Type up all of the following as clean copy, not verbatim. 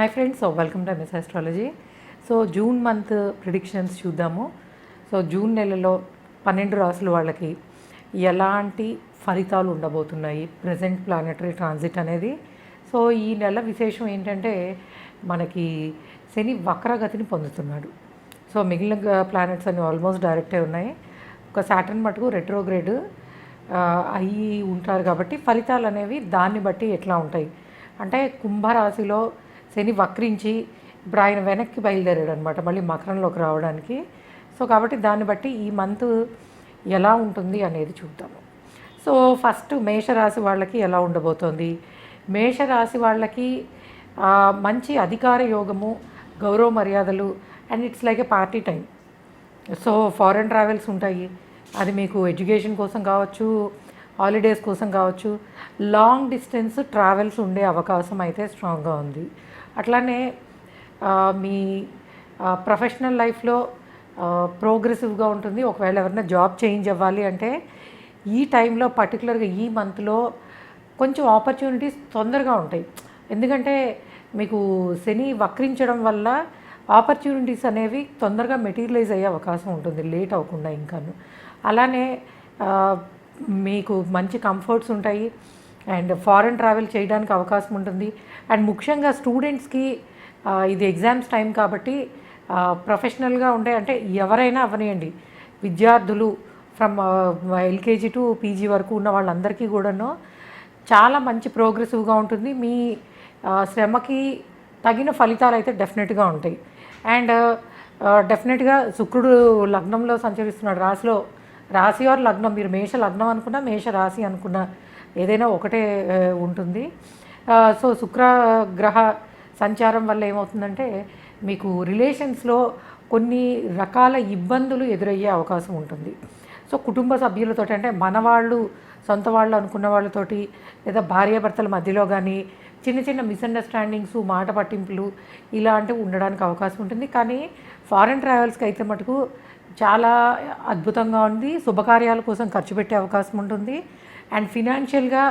Hi friends, welcome to MS astrology. So June month predictions చూద్దాము. So June నెలలో 12 రాసుల వాళ్ళకి ఎలాంటి ఫలితాలు ఉండబోతున్నాయి, ప్రజెంట్ ప్లానెటరీ ట్రాన్సిట్ అనేది. సో ఈ నెల విశేషం ఏంటంటే మనకి శని వక్రగతిని పొందుతున్నాడు. సో మిగిలిన ప్లానెట్స్ అన్ని ఆల్మోస్ట్ డైరెక్టే ఉన్నాయి. ఒక సాటర్న్ మటుకు రెట్రోగ్రేడ్ అయ్యి ఉంటారు కాబట్టి ఫలితాలు అనేవి దాన్ని బట్టి ఎట్లా ఉంటాయి అంటే, కుంభరాశిలో శని వక్రించి ఇప్పుడు ఆయన వెనక్కి బయలుదేరాడు అనమాట, మళ్ళీ మకరంలోకి రావడానికి. సో కాబట్టి దాన్ని బట్టి ఈ మంత్ ఎలా ఉంటుంది అనేది చూద్దాము. సో ఫస్ట్ మేషరాశి వాళ్ళకి ఎలా ఉండబోతోంది. మేషరాశి వాళ్ళకి మంచి అధికార యోగము, గౌరవ మర్యాదలు, and it's like A party time. So foreign travels ఉంటాయి. అది మీకు ఎడ్యుకేషన్ కోసం కావచ్చు, హాలిడేస్ కోసం కావచ్చు, లాంగ్ డిస్టెన్స్ ట్రావెల్స్ ఉండే అవకాశం అయితే స్ట్రాంగ్గా ఉంది. అట్లానే మీ ప్రొఫెషనల్ లైఫ్లో ప్రోగ్రెసివ్గా ఉంటుంది. ఒకవేళ ఎవరైనా జాబ్ చేంజ్ అవ్వాలి అంటే ఈ టైంలో పర్టికులర్గా ఈ మంత్లో కొంచెం ఆపర్చునిటీస్ తొందరగా ఉంటాయి. ఎందుకంటే మీకు శని వక్రించడం వల్ల ఆపర్చునిటీస్ అనేవి తొందరగా మెటీరియలైజ్ అయ్యే అవకాశం ఉంటుంది, లేట్ అవ్వకుండా. ఇంకాను అలానే మీకు మంచి కంఫర్ట్స్ ఉంటాయి అండ్ ఫారెన్ ట్రావెల్ చేయడానికి అవకాశం ఉంటుంది. అండ్ ముఖ్యంగా స్టూడెంట్స్కి ఇది ఎగ్జామ్స్ టైం కాబట్టి ప్రొఫెషనల్గా ఉండే అంటే ఎవరైనా అవనియండి, విద్యార్థులు ఫ్రమ్ ఎల్కేజీ టు పీజీ వరకు ఉన్న వాళ్ళందరికీ కూడాను చాలా మంచి ప్రోగ్రెసివ్గా ఉంటుంది. మీ శ్రమకి తగిన ఫలితాలు అయితే డెఫినెట్గా ఉంటాయి. అండ్ డెఫినెట్గా శుక్రుడు లగ్నంలో సంచరిస్తున్నాడు. రాశి ఆర్ లగ్నం, మీరు మేష లగ్నం అనుకున్నా మేష రాశి అనుకున్నా ఏదైనా ఒకటే ఉంటుంది. సో శుక్రగ్రహ సంచారం వల్ల ఏమవుతుందంటే మీకు రిలేషన్స్లో కొన్ని రకాల ఇబ్బందులు ఎదురయ్యే అవకాశం ఉంటుంది. సో కుటుంబ సభ్యులతో అంటే మన వాళ్ళు, సొంత వాళ్ళు అనుకున్న వాళ్ళతోటి, లేదా భార్యాభర్తల మధ్యలో కానీ చిన్న చిన్న మిస్అండర్స్టాండింగ్స్, మాట పట్టింపులు ఇలాంటివి ఉండడానికి అవకాశం ఉంటుంది. కానీ ఫారెన్ ట్రావెల్స్కి అయితే మటుకు చాలా అద్భుతంగా ఉంది. శుభకార్యాల కోసం ఖర్చు పెట్టే అవకాశం ఉంటుంది. అండ్ ఫినాన్షియల్గా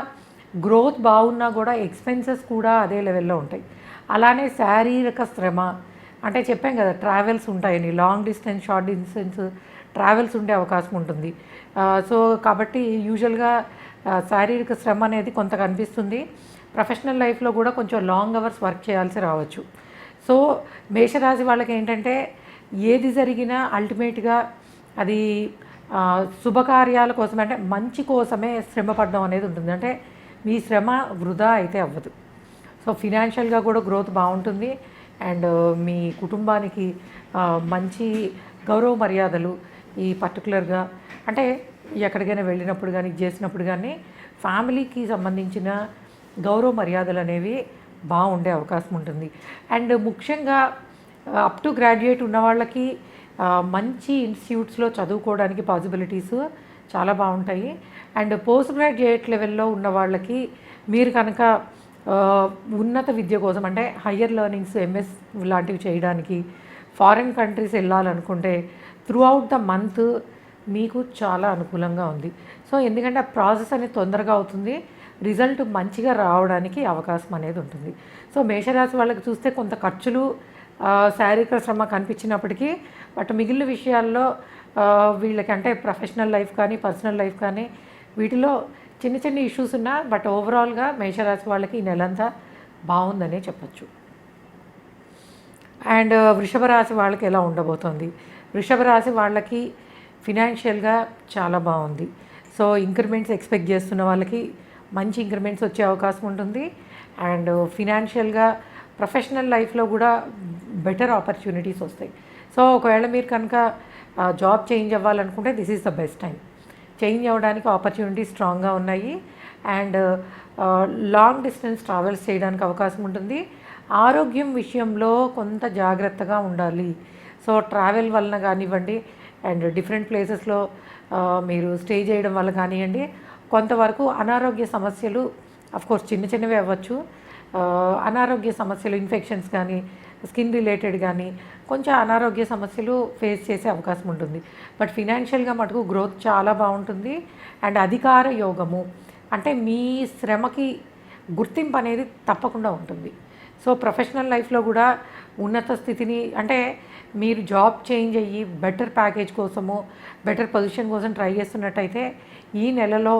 గ్రోత్ బాగున్నా కూడా ఎక్స్పెన్సెస్ కూడా అదే లెవెల్లో ఉంటాయి. అలానే శారీరక శ్రమ అంటే చెప్పాం కదా, ట్రావెల్స్ ఉంటాయని, long distance, short distance travels ఉండే అవకాశం ఉంటుంది. సో కాబట్టి యూజువల్గా శారీరక శ్రమ అనేది కొంత కనిపిస్తుంది. ప్రొఫెషనల్ లైఫ్లో కూడా కొంచెం లాంగ్ అవర్స్ వర్క్ చేయాల్సి రావచ్చు. సో మేషరాశి వాళ్ళకి ఏంటంటే ఏది జరిగినా అల్టిమేట్గా అది శుభకార్యాల కోసం అంటే మంచి కోసమే శ్రమ పడడం అనేది ఉంటుంది. అంటే మీ శ్రమ వృధా అయితే అవ్వదు. సో ఫినాన్షియల్గా కూడా గ్రోత్ బాగుంటుంది. అండ్ మీ కుటుంబానికి మంచి గౌరవ మర్యాదలు, ఈ పర్టికులర్గా అంటే ఎక్కడికైనా వెళ్ళినప్పుడు కానీ చేసినప్పుడు కానీ ఫ్యామిలీకి సంబంధించిన గౌరవ మర్యాదలు అనేవి బాగుండే అవకాశం ఉంటుంది. అండ్ ముఖ్యంగా అప్ టు గ్రాడ్యుయేట్ ఉన్న వాళ్ళకి మంచి ఇన్స్టిట్యూట్స్లో చదువుకోవడానికి పాసిబిలిటీస్ చాలా బాగుంటాయి. అండ్ పోస్ట్ గ్రాడ్యుయేట్ లెవెల్లో ఉన్న వాళ్ళకి మీరు కనుక ఉన్నత విద్య కోసం అంటే హయ్యర్ లెర్నింగ్స్, ఎంఎస్ లాంటివి చేయడానికి ఫారిన్ కంట్రీస్ వెళ్ళాలనుకుంటే త్రూ అవుట్ ద మంత్ మీకు చాలా అనుకూలంగా ఉంది. సో ఎందుకంటే ఆ ప్రాసెస్ అనేది తొందరగా అవుతుంది, రిజల్ట్ మంచిగా రావడానికి అవకాశం అనేది ఉంటుంది. సో మేషరాశి వాళ్ళకి చూస్తే కొంత ఖర్చులు, శారీరక శ్రమ కనిపించినప్పటికీ బట్ మిగిలిన విషయాల్లో వీళ్ళకి అంటే ప్రొఫెషనల్ లైఫ్ కానీ పర్సనల్ లైఫ్ కానీ వీటిలో చిన్న చిన్న ఇష్యూస్ ఉన్నా బట్ ఓవరాల్గా మేషరాశి వాళ్ళకి ఈ నెలంతా బాగుందనే చెప్పచ్చు. అండ్ వృషభ రాశి వాళ్ళకి ఎలా ఉండబోతోంది. వృషభ రాశి వాళ్ళకి ఫినాన్షియల్గా చాలా బాగుంది. సో ఇంక్రిమెంట్స్ ఎక్స్పెక్ట్ చేస్తున్న వాళ్ళకి మంచి ఇంక్రిమెంట్స్ వచ్చే అవకాశం ఉంటుంది. అండ్ ఫినాన్షియల్గా ప్రొఫెషనల్ లైఫ్లో కూడా బెటర్ ఆపర్చునిటీస్ వస్తాయి. సో ఒకవేళ మీరు కనుక జాబ్ చేంజ్ అవ్వాలనుకుంటే this is the best time. Change అవ్వడానికి ఆపర్చునిటీస్ స్ట్రాంగ్గా ఉన్నాయి. అండ్ లాంగ్ డిస్టెన్స్ ట్రావెల్స్ చేయడానికి అవకాశం ఉంటుంది. ఆరోగ్యం విషయంలో కొంత జాగ్రత్తగా ఉండాలి. సో ట్రావెల్ వలన కానివ్వండి అండ్ డిఫరెంట్ ప్లేసెస్లో మీరు స్టే చేయడం వల్ల కానివ్వండి కొంతవరకు అనారోగ్య సమస్యలు, అఫ్కోర్స్ చిన్న చిన్నవి అవ్వచ్చు, అనారోగ్య సమస్యలు, ఇన్ఫెక్షన్స్ కానీ స్కిన్ రిలేటెడ్ కానీ కొంచెం అనారోగ్య సమస్యలు ఫేస్ చేసే అవకాశం ఉంటుంది. బట్ ఫినాన్షియల్గా మటుకు గ్రోత్ చాలా బాగుంటుంది. అండ్ అధికార యోగము అంటే మీ శ్రమకి గుర్తింపు అనేది తప్పకుండా ఉంటుంది. సో ప్రొఫెషనల్ లైఫ్లో కూడా ఉన్నత స్థితిని అంటే మీరు జాబ్ చేంజ్ అయ్యి బెటర్ ప్యాకేజ్ కోసము బెటర్ పొజిషన్ కోసం ట్రై చేస్తున్నట్టయితే ఈ నెలలో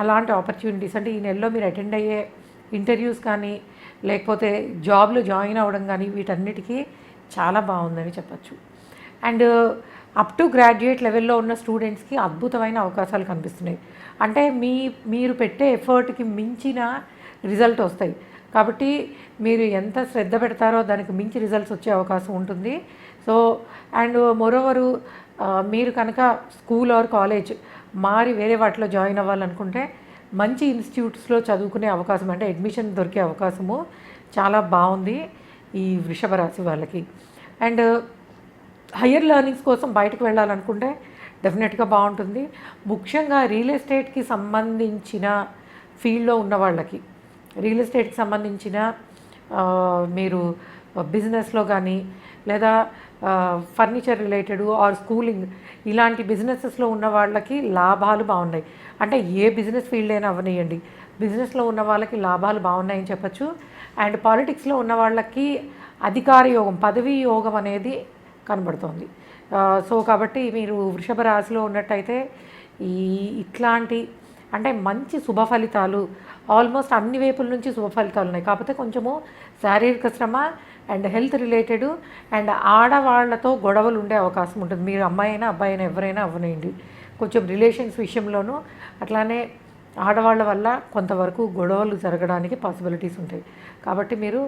అలాంటి ఆపర్చునిటీస్ అంటే ఈ నెలలో మీరు అటెండ్ అయ్యే ఇంటర్వ్యూస్ కానీ లేకపోతే జాబ్లో జాయిన్ అవ్వడం కానీ వీటన్నిటికీ చాలా బాగుందని చెప్పచ్చు. అండ్ అప్ టు గ్రాడ్యుయేట్ లెవెల్లో ఉన్న స్టూడెంట్స్కి అద్భుతమైన అవకాశాలు కనిపిస్తున్నాయి. అంటే మీరు పెట్టే ఎఫర్ట్కి మించిన రిజల్ట్ వస్తాయి. కాబట్టి మీరు ఎంత శ్రద్ధ పెడతారో దానికి మించి రిజల్ట్స్ వచ్చే అవకాశం ఉంటుంది. సో అండ్ మోరోవరు మీరు కనుక స్కూల్ ఆర్ కాలేజ్ మారి వేరే వాటిలో జాయిన్ అవ్వాలనుకుంటే మంచి ఇన్స్టిట్యూట్స్లో చదువుకునే అవకాశం అంటే అడ్మిషన్ దొరికే అవకాశము చాలా బాగుంది ఈ వృషభ రాశి వాళ్ళకి. అండ్ హయ్యర్ లెర్నింగ్స్ కోసం బయటకు వెళ్ళాలనుకుంటే డెఫినెట్గా బాగుంటుంది. ముఖ్యంగా రియల్ ఎస్టేట్కి సంబంధించిన ఫీల్డ్లో ఉన్న వాళ్ళకి రియల్ ఎస్టేట్కి సంబంధించిన మీరు బిజినెస్లో కానీ లేదా ఫర్నిచర్ రిలేటెడ్ ఆర్ స్కూలింగ్ ఇలాంటి బిజినెసెస్లో ఉన్న వాళ్ళకి లాభాలు బాగున్నాయి. అంటే ఏ బిజినెస్ ఫీల్డ్ అయినా అవనియండి, బిజినెస్లో ఉన్న వాళ్ళకి లాభాలు బాగున్నాయని చెప్పచ్చు. అండ్ పాలిటిక్స్లో ఉన్న వాళ్ళకి అధికార యోగం, పదవీ యోగం అనేది కనబడుతోంది. సో కాబట్టి మీరు వృషభ రాశిలో ఉన్నట్టయితే ఇట్లాంటి అంటే మంచి శుభ ఫలితాలు ఆల్మోస్ట్ అన్ని వైపుల నుంచి శుభ ఫలితాలు ఉన్నాయి. కాకపోతే కొంచెము శారీరక శ్రమ అండ్ హెల్త్ రిలేటెడ్ అండ్ ఆడవాళ్లతో గొడవలు ఉండే అవకాశం ఉంటుంది. మీరు అమ్మాయి అయినా అబ్బాయి అయినా ఎవరైనా అవ్వనండి, కొంచెం రిలేషన్స్ విషయంలోనూ అట్లానే ఆడవాళ్ళ వల్ల కొంతవరకు గొడవలు జరగడానికి పాసిబిలిటీస్ ఉంటాయి. కాబట్టి మీరు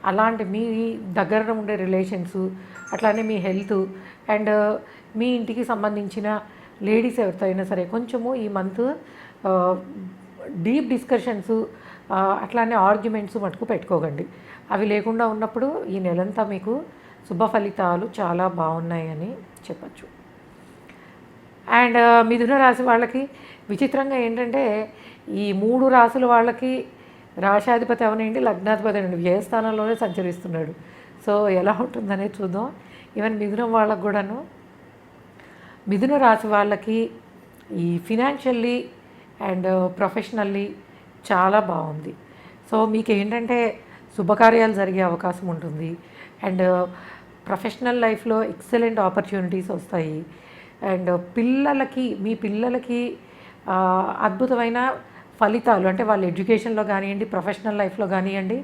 అలాంటి మీ దగ్గర ఉండే రిలేషన్స్ అట్లానే మీ హెల్త్ అండ్ మీ ఇంటికి సంబంధించిన లేడీస్ ఎవరితో అయినా సరే కొంచెము ఈ మంత్ డీప్ డిస్కషన్స్ అట్లానే ఆర్గ్యుమెంట్స్ మటుకు పెట్టుకోకండి. అవి లేకుండా ఉన్నప్పుడు ఈ నెలంతా మీకు శుభ ఫలితాలు చాలా బాగున్నాయని చెప్పచ్చు. అండ్ మిథున రాశి వాళ్ళకి విచిత్రంగా ఏంటంటే ఈ 3 రాశుల వాళ్ళకి రాశాధిపతి అవనండి, లగ్నాధిపతి అనండి వ్యయస్థానంలోనే సంచరిస్తున్నాడు. సో ఎలా ఉంటుందనేది చూద్దాం. ఈవెన్ మిథునం వాళ్ళకు కూడాను మిథున రాశి వాళ్ళకి ఈ ఫినాన్షియల్లీ అండ్ ప్రొఫెషనల్లీ చాలా బాగుంది. సో మీకు ఏంటంటే శుభకార్యాలు జరిగే అవకాశం ఉంటుంది అండ్ ప్రొఫెషనల్ లైఫ్లో ఎక్సలెంట్ ఆపర్చునిటీస్ వస్తాయి. అండ్ మీ పిల్లలకి అద్భుతమైన ఫలితాలు అంటే వాళ్ళ ఎడ్యుకేషన్లో కానివ్వండి, ప్రొఫెషనల్ లైఫ్లో కానివ్వండి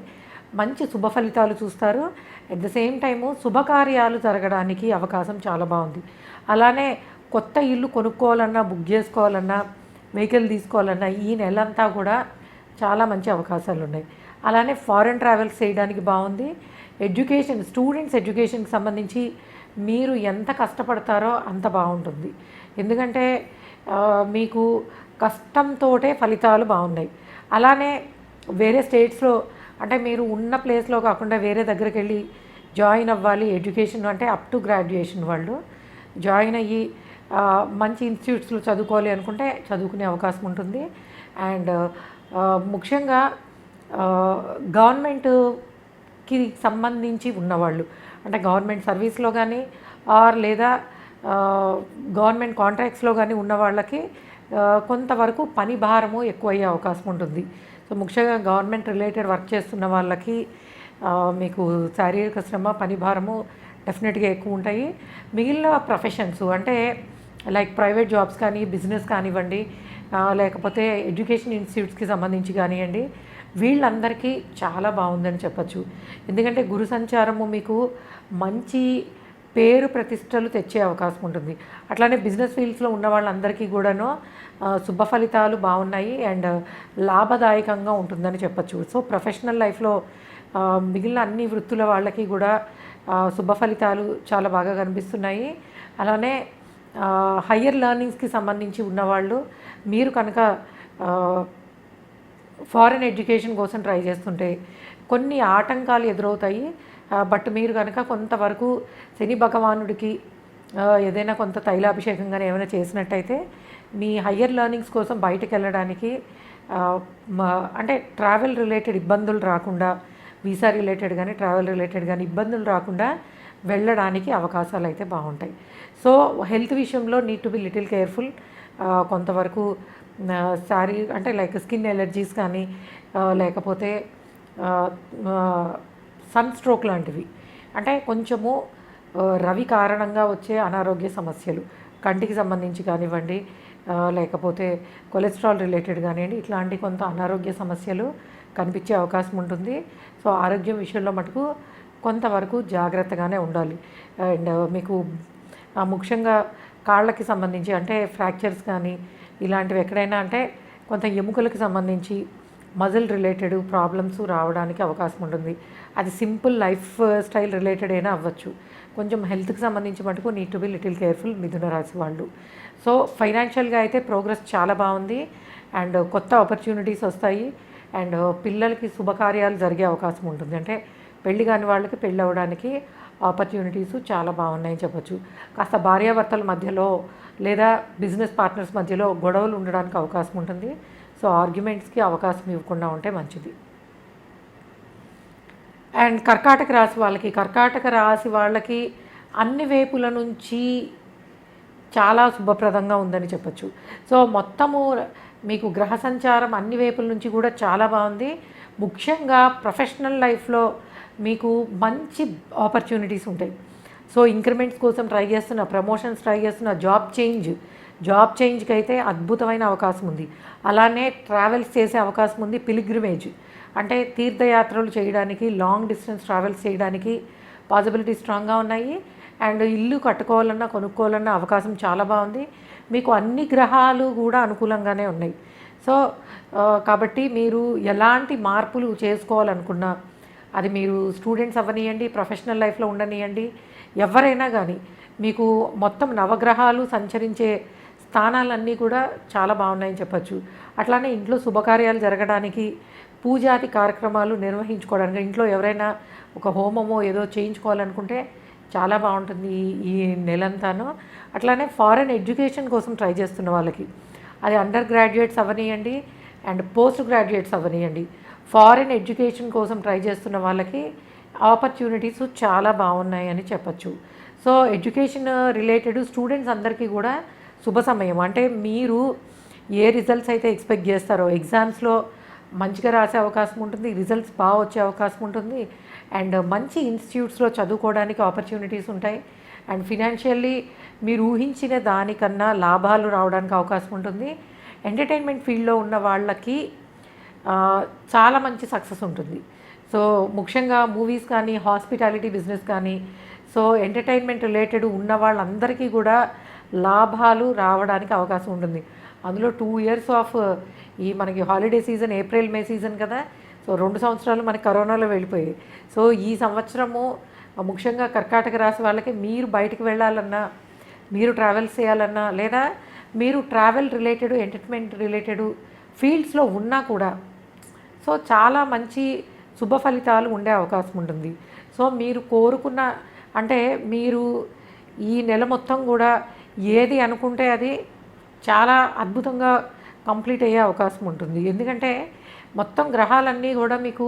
మంచి శుభ ఫలితాలు చూస్తారు. అట్ ద సేమ్ టైము శుభకార్యాలు జరగడానికి అవకాశం చాలా బాగుంది. అలానే కొత్త ఇల్లు కొనుక్కోవాలన్నా, బుక్ చేసుకోవాలన్నా, వెహికల్ తీసుకోవాలన్నా ఈ నెలంతా కూడా చాలా మంచి అవకాశాలు ఉన్నాయి. అలానే ఫారెన్ ట్రావెల్స్ చేయడానికి బాగుంది. స్టూడెంట్స్ ఎడ్యుకేషన్కి సంబంధించి మీరు ఎంత కష్టపడతారో అంత బాగుంటుంది. ఎందుకంటే మీకు కష్టంతోటే ఫలితాలు బాగున్నాయి. అలానే వేరే స్టేట్స్లో అంటే మీరు ఉన్న ప్లేస్లో కాకుండా వేరే దగ్గరికి వెళ్ళి జాయిన్ అవ్వాలి ఎడ్యుకేషన్ అంటే అప్ టు గ్రాడ్యుయేషన్ వాళ్ళు జాయిన్ అయ్యి మంచి ఇన్స్టిట్యూట్స్లో చదువుకోవాలి అనుకుంటే చదువుకునే అవకాశం ఉంటుంది. అండ్ ముఖ్యంగా గవర్నమెంట్కి సంబంధించి ఉన్నవాళ్ళు అంటే గవర్నమెంట్ సర్వీస్లో కానీ లేదా గవర్నమెంట్ కాంట్రాక్ట్స్లో కానీ ఉన్న వాళ్ళకి కొంతవరకు పని భారము ఎక్కువయ్యే అవకాశం ఉంటుంది. సో ముఖ్యంగా గవర్నమెంట్ రిలేటెడ్ వర్క్ చేస్తున్న వాళ్ళకి మీకు శారీరక శ్రమ, పని భారము డెఫినెట్గా ఎక్కువ ఉంటాయి. మిగిలిన ప్రొఫెషన్స్ అంటే లైక్ ప్రైవేట్ జాబ్స్ కానీ, బిజినెస్ కానివ్వండి, లేకపోతే ఎడ్యుకేషన్ ఇన్స్టిట్యూట్స్కి సంబంధించి కానివ్వండి వీళ్ళందరికీ చాలా బాగుందని చెప్పచ్చు. ఎందుకంటే గురు సంచారము మీకు మంచి పేరు ప్రతిష్టలు తెచ్చే అవకాశం ఉంటుంది. అట్లానే బిజినెస్ ఫీల్డ్స్లో ఉన్న వాళ్ళందరికీ కూడాను శుభ ఫలితాలు బాగున్నాయి అండ్ లాభదాయకంగా ఉంటుందని చెప్పచ్చు. సో ప్రొఫెషనల్ లైఫ్లో మిగిలిన అన్ని వృత్తుల వాళ్ళకి కూడా శుభ ఫలితాలు చాలా బాగా కనిపిస్తున్నాయి. అలానే హయ్యర్ లెర్నింగ్స్కి సంబంధించి ఉన్నవాళ్ళు మీరు కనుక ఫారెన్ ఎడ్యుకేషన్ కోసం ట్రై చేస్తుంటే కొన్ని ఆటంకాలు ఎదురవుతాయి. బట్ మీరు కనుక కొంతవరకు శని భగవానుడికి ఏదైనా కొంత తైలాభిషేకం కానీ ఏమైనా చేసినట్టయితే మీ హయ్యర్ లెర్నింగ్స్ కోసం బయటకు వెళ్ళడానికి అంటే ట్రావెల్ రిలేటెడ్ ఇబ్బందులు రాకుండా, వీసా రిలేటెడ్ కానీ ట్రావెల్ రిలేటెడ్ కానీ ఇబ్బందులు రాకుండా వెళ్ళడానికి అవకాశాలు అయితే బాగుంటాయి. సో హెల్త్ విషయంలో need to be little careful. కొంతవరకు అంటే లైక్ స్కిన్ ఎలర్జీస్ కానీ లేకపోతే సన్ స్ట్రోక్ లాంటివి, అంటే కొంచెము రవి కారణంగా వచ్చే అనారోగ్య సమస్యలు, కంటికి సంబంధించి కానివ్వండి, లేకపోతే కొలెస్ట్రాల్ రిలేటెడ్ కానివ్వండి, ఇట్లాంటి కొంత అనారోగ్య సమస్యలు కనిపించే అవకాశం ఉంటుంది. సో ఆరోగ్యం విషయంలో మటుకు కొంతవరకు జాగ్రత్తగానే ఉండాలి. అండ్ మీకు ముఖ్యంగా కాళ్ళకి సంబంధించి అంటే ఫ్రాక్చర్స్ కానీ ఇలాంటివి ఎక్కడైనా అంటే కొంత ఎముకలకు సంబంధించి మజిల్ రిలేటెడ్ ప్రాబ్లమ్స్ రావడానికి అవకాశం ఉంటుంది. అది సింపుల్ లైఫ్ స్టైల్ రిలేటెడ్ అయినా అవ్వచ్చు. కొంచెం హెల్త్కి సంబంధించి మటుకు need to be little careful మిథున రాశి వాళ్ళు. సో ఫైనాన్షియల్గా అయితే ప్రోగ్రెస్ చాలా బాగుంది అండ్ కొత్త ఆపర్చునిటీస్ వస్తాయి అండ్ పిల్లలకి శుభకార్యాలు జరిగే అవకాశం ఉంటుంది. అంటే పెళ్లి కాని వాళ్ళకి పెళ్ళి అవ్వడానికి ఆపర్చునిటీస్ చాలా బాగున్నాయని చెప్పచ్చు. కాస్త భార్యాభర్తల మధ్యలో లేదా బిజినెస్ పార్ట్నర్స్ మధ్యలో గొడవలు ఉండడానికి అవకాశం ఉంటుంది. సో ఆర్గ్యుమెంట్స్కి అవకాశం ఇవ్వకుండా ఉంటే మంచిది. అండ్ కర్కాటక రాశి వాళ్ళకి అన్ని వైపుల నుంచి చాలా శుభప్రదంగా ఉందని చెప్పచ్చు. సో మొత్తము మీకు గ్రహ సంచారం అన్ని వైపుల నుంచి కూడా చాలా బాగుంది. ముఖ్యంగా ప్రొఫెషనల్ లైఫ్లో మీకు మంచి ఆపర్చునిటీస్ ఉంటాయి. సో ఇంక్రిమెంట్స్ కోసం ట్రై చేస్తున్న, ప్రమోషన్స్ ట్రై చేస్తున్న, జాబ్ చేంజ్కి అయితే అద్భుతమైన అవకాశం ఉంది. అలానే ట్రావెల్స్ చేసే అవకాశం ఉంది. పిలిగ్రిమేజ్ అంటే తీర్థయాత్రలు చేయడానికి, లాంగ్ డిస్టెన్స్ ట్రావెల్స్ చేయడానికి పాసిబిలిటీ స్ట్రాంగ్గా ఉన్నాయి. అండ్ ఇల్లు కట్టుకోవాలన్నా కొనుక్కోవాలన్నా అవకాశం చాలా బాగుంది. మీకు అన్ని గ్రహాలు కూడా అనుకూలంగానే ఉన్నాయి. సో కాబట్టి మీరు ఎలాంటి మార్పులు చేసుకోవాలనుకున్నా, అది మీరు స్టూడెంట్స్ అవ్వనియండి, ప్రొఫెషనల్ లైఫ్లో ఉండనియండి, ఎవరైనా కానీ మీకు మొత్తం నవగ్రహాలు సంచరించే స్థానాలన్నీ కూడా చాలా బాగున్నాయని చెప్పచ్చు. అట్లానే ఇంట్లో శుభకార్యాలు జరగడానికి, పూజాది కార్యక్రమాలు నిర్వహించుకోవడానికి, ఇంట్లో ఎవరైనా ఒక హోమమో ఏదో చేయించుకోవాలనుకుంటే చాలా బాగుంటుంది ఈ నెలంతాను. అట్లానే ఫారెన్ ఎడ్యుకేషన్ కోసం ట్రై చేస్తున్న వాళ్ళకి, అది అండర్ గ్రాడ్యుయేట్స్ అవ్వనియండి అండ్ పోస్ట్ గ్రాడ్యుయేట్స్ అవ్వనియండి, ఫారెన్ ఎడ్యుకేషన్ కోసం ట్రై చేస్తున్న వాళ్ళకి ఆపర్చునిటీస్ చాలా బాగున్నాయని చెప్పచ్చు. సో ఎడ్యుకేషన్ రిలేటెడ్ స్టూడెంట్స్ అందరికీ కూడా శుభ సమయం. అంటే మీరు ఏ రిజల్ట్స్ అయితే ఎక్స్పెక్ట్ చేస్తారో ఎగ్జామ్స్లో మంచిగా రాసే అవకాశం ఉంటుంది, రిజల్ట్స్ బాగా వచ్చే అవకాశం ఉంటుంది అండ్ మంచి ఇన్స్టిట్యూట్స్లో చదువుకోవడానికి ఆపర్చునిటీస్ ఉంటాయి. అండ్ ఫినాన్షియల్లీ మీరు ఊహించిన దానికన్నా లాభాలు రావడానికి అవకాశం ఉంటుంది. ఎంటర్టైన్మెంట్ ఫీల్డ్లో ఉన్న వాళ్ళకి చాలా మంచి సక్సెస్ ఉంటుంది. సో ముఖ్యంగా మూవీస్ కానీ, హాస్పిటాలిటీ బిజినెస్ కానీ, సో ఎంటర్టైన్మెంట్ రిలేటెడ్ ఉన్న వాళ్ళందరికీ కూడా లాభాలు రావడానికి అవకాశం ఉంటుంది. అందులో 2 years ఆఫ్ ఈ మనకి holiday season April May season కదా. సో 2 సంవత్సరాలు మనకి కరోనాలో వెళ్ళిపోయాయి. సో ఈ సంవత్సరము ముఖ్యంగా కర్కాటక రాశి వాళ్ళకి మీరు బయటకు వెళ్ళాలన్నా, మీరు ట్రావెల్స్ చేయాలన్నా, లేదా మీరు ట్రావెల్ రిలేటెడ్ ఎంటర్టైన్మెంట్ రిలేటెడ్ ఫీల్డ్స్లో ఉన్నా కూడా సో చాలా మంచి శుభ ఫలితాలు ఉండే అవకాశం ఉంటుంది. సో మీరు కోరుకున్న, అంటే మీరు ఈ నెల మొత్తం కూడా ఏది అనుకుంటే అది చాలా అద్భుతంగా కంప్లీట్ అయ్యే అవకాశం ఉంటుంది. ఎందుకంటే మొత్తం గ్రహాలన్నీ కూడా మీకు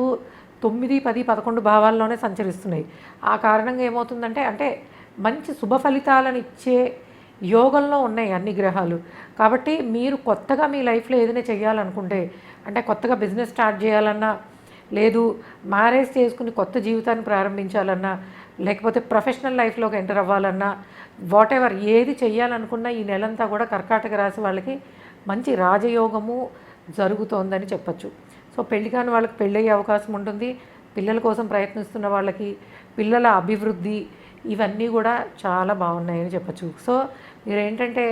9, 10, 11 భావాల్లోనే సంచరిస్తున్నాయి. ఆ కారణంగా ఏమవుతుందంటే అంటే మంచి శుభ ఫలితాలను ఇచ్చే యోగంలో ఉన్నాయి అన్ని గ్రహాలు. కాబట్టి మీరు కొత్తగా మీ లైఫ్లో ఏదైనా చేయాలనుకుంటే, అంటే కొత్తగా బిజినెస్ స్టార్ట్ చేయాలన్నా, లేదు మ్యారేజ్ చేసుకుని కొత్త జీవితాన్ని ప్రారంభించాలన్నా, లేకపోతే ప్రొఫెషనల్ లైఫ్లోకి ఎంటర్ అవ్వాలన్నా, వాట్ ఎవర్ ఏది చేయాలనుకున్నా ఈ నెలంతా కూడా కర్కాటక రాశి వాళ్ళకి మంచి రాజయోగము జరుగుతోందని చెప్పచ్చు. సో పెళ్లి కాని వాళ్ళకి పెళ్ళయ్యే అవకాశం ఉంటుంది. పిల్లల కోసం ప్రయత్నిస్తున్న వాళ్ళకి పిల్లల అభివృద్ధి ఇవన్నీ కూడా చాలా బాగున్నాయని చెప్పచ్చు. సో మీరు ఏంటంటే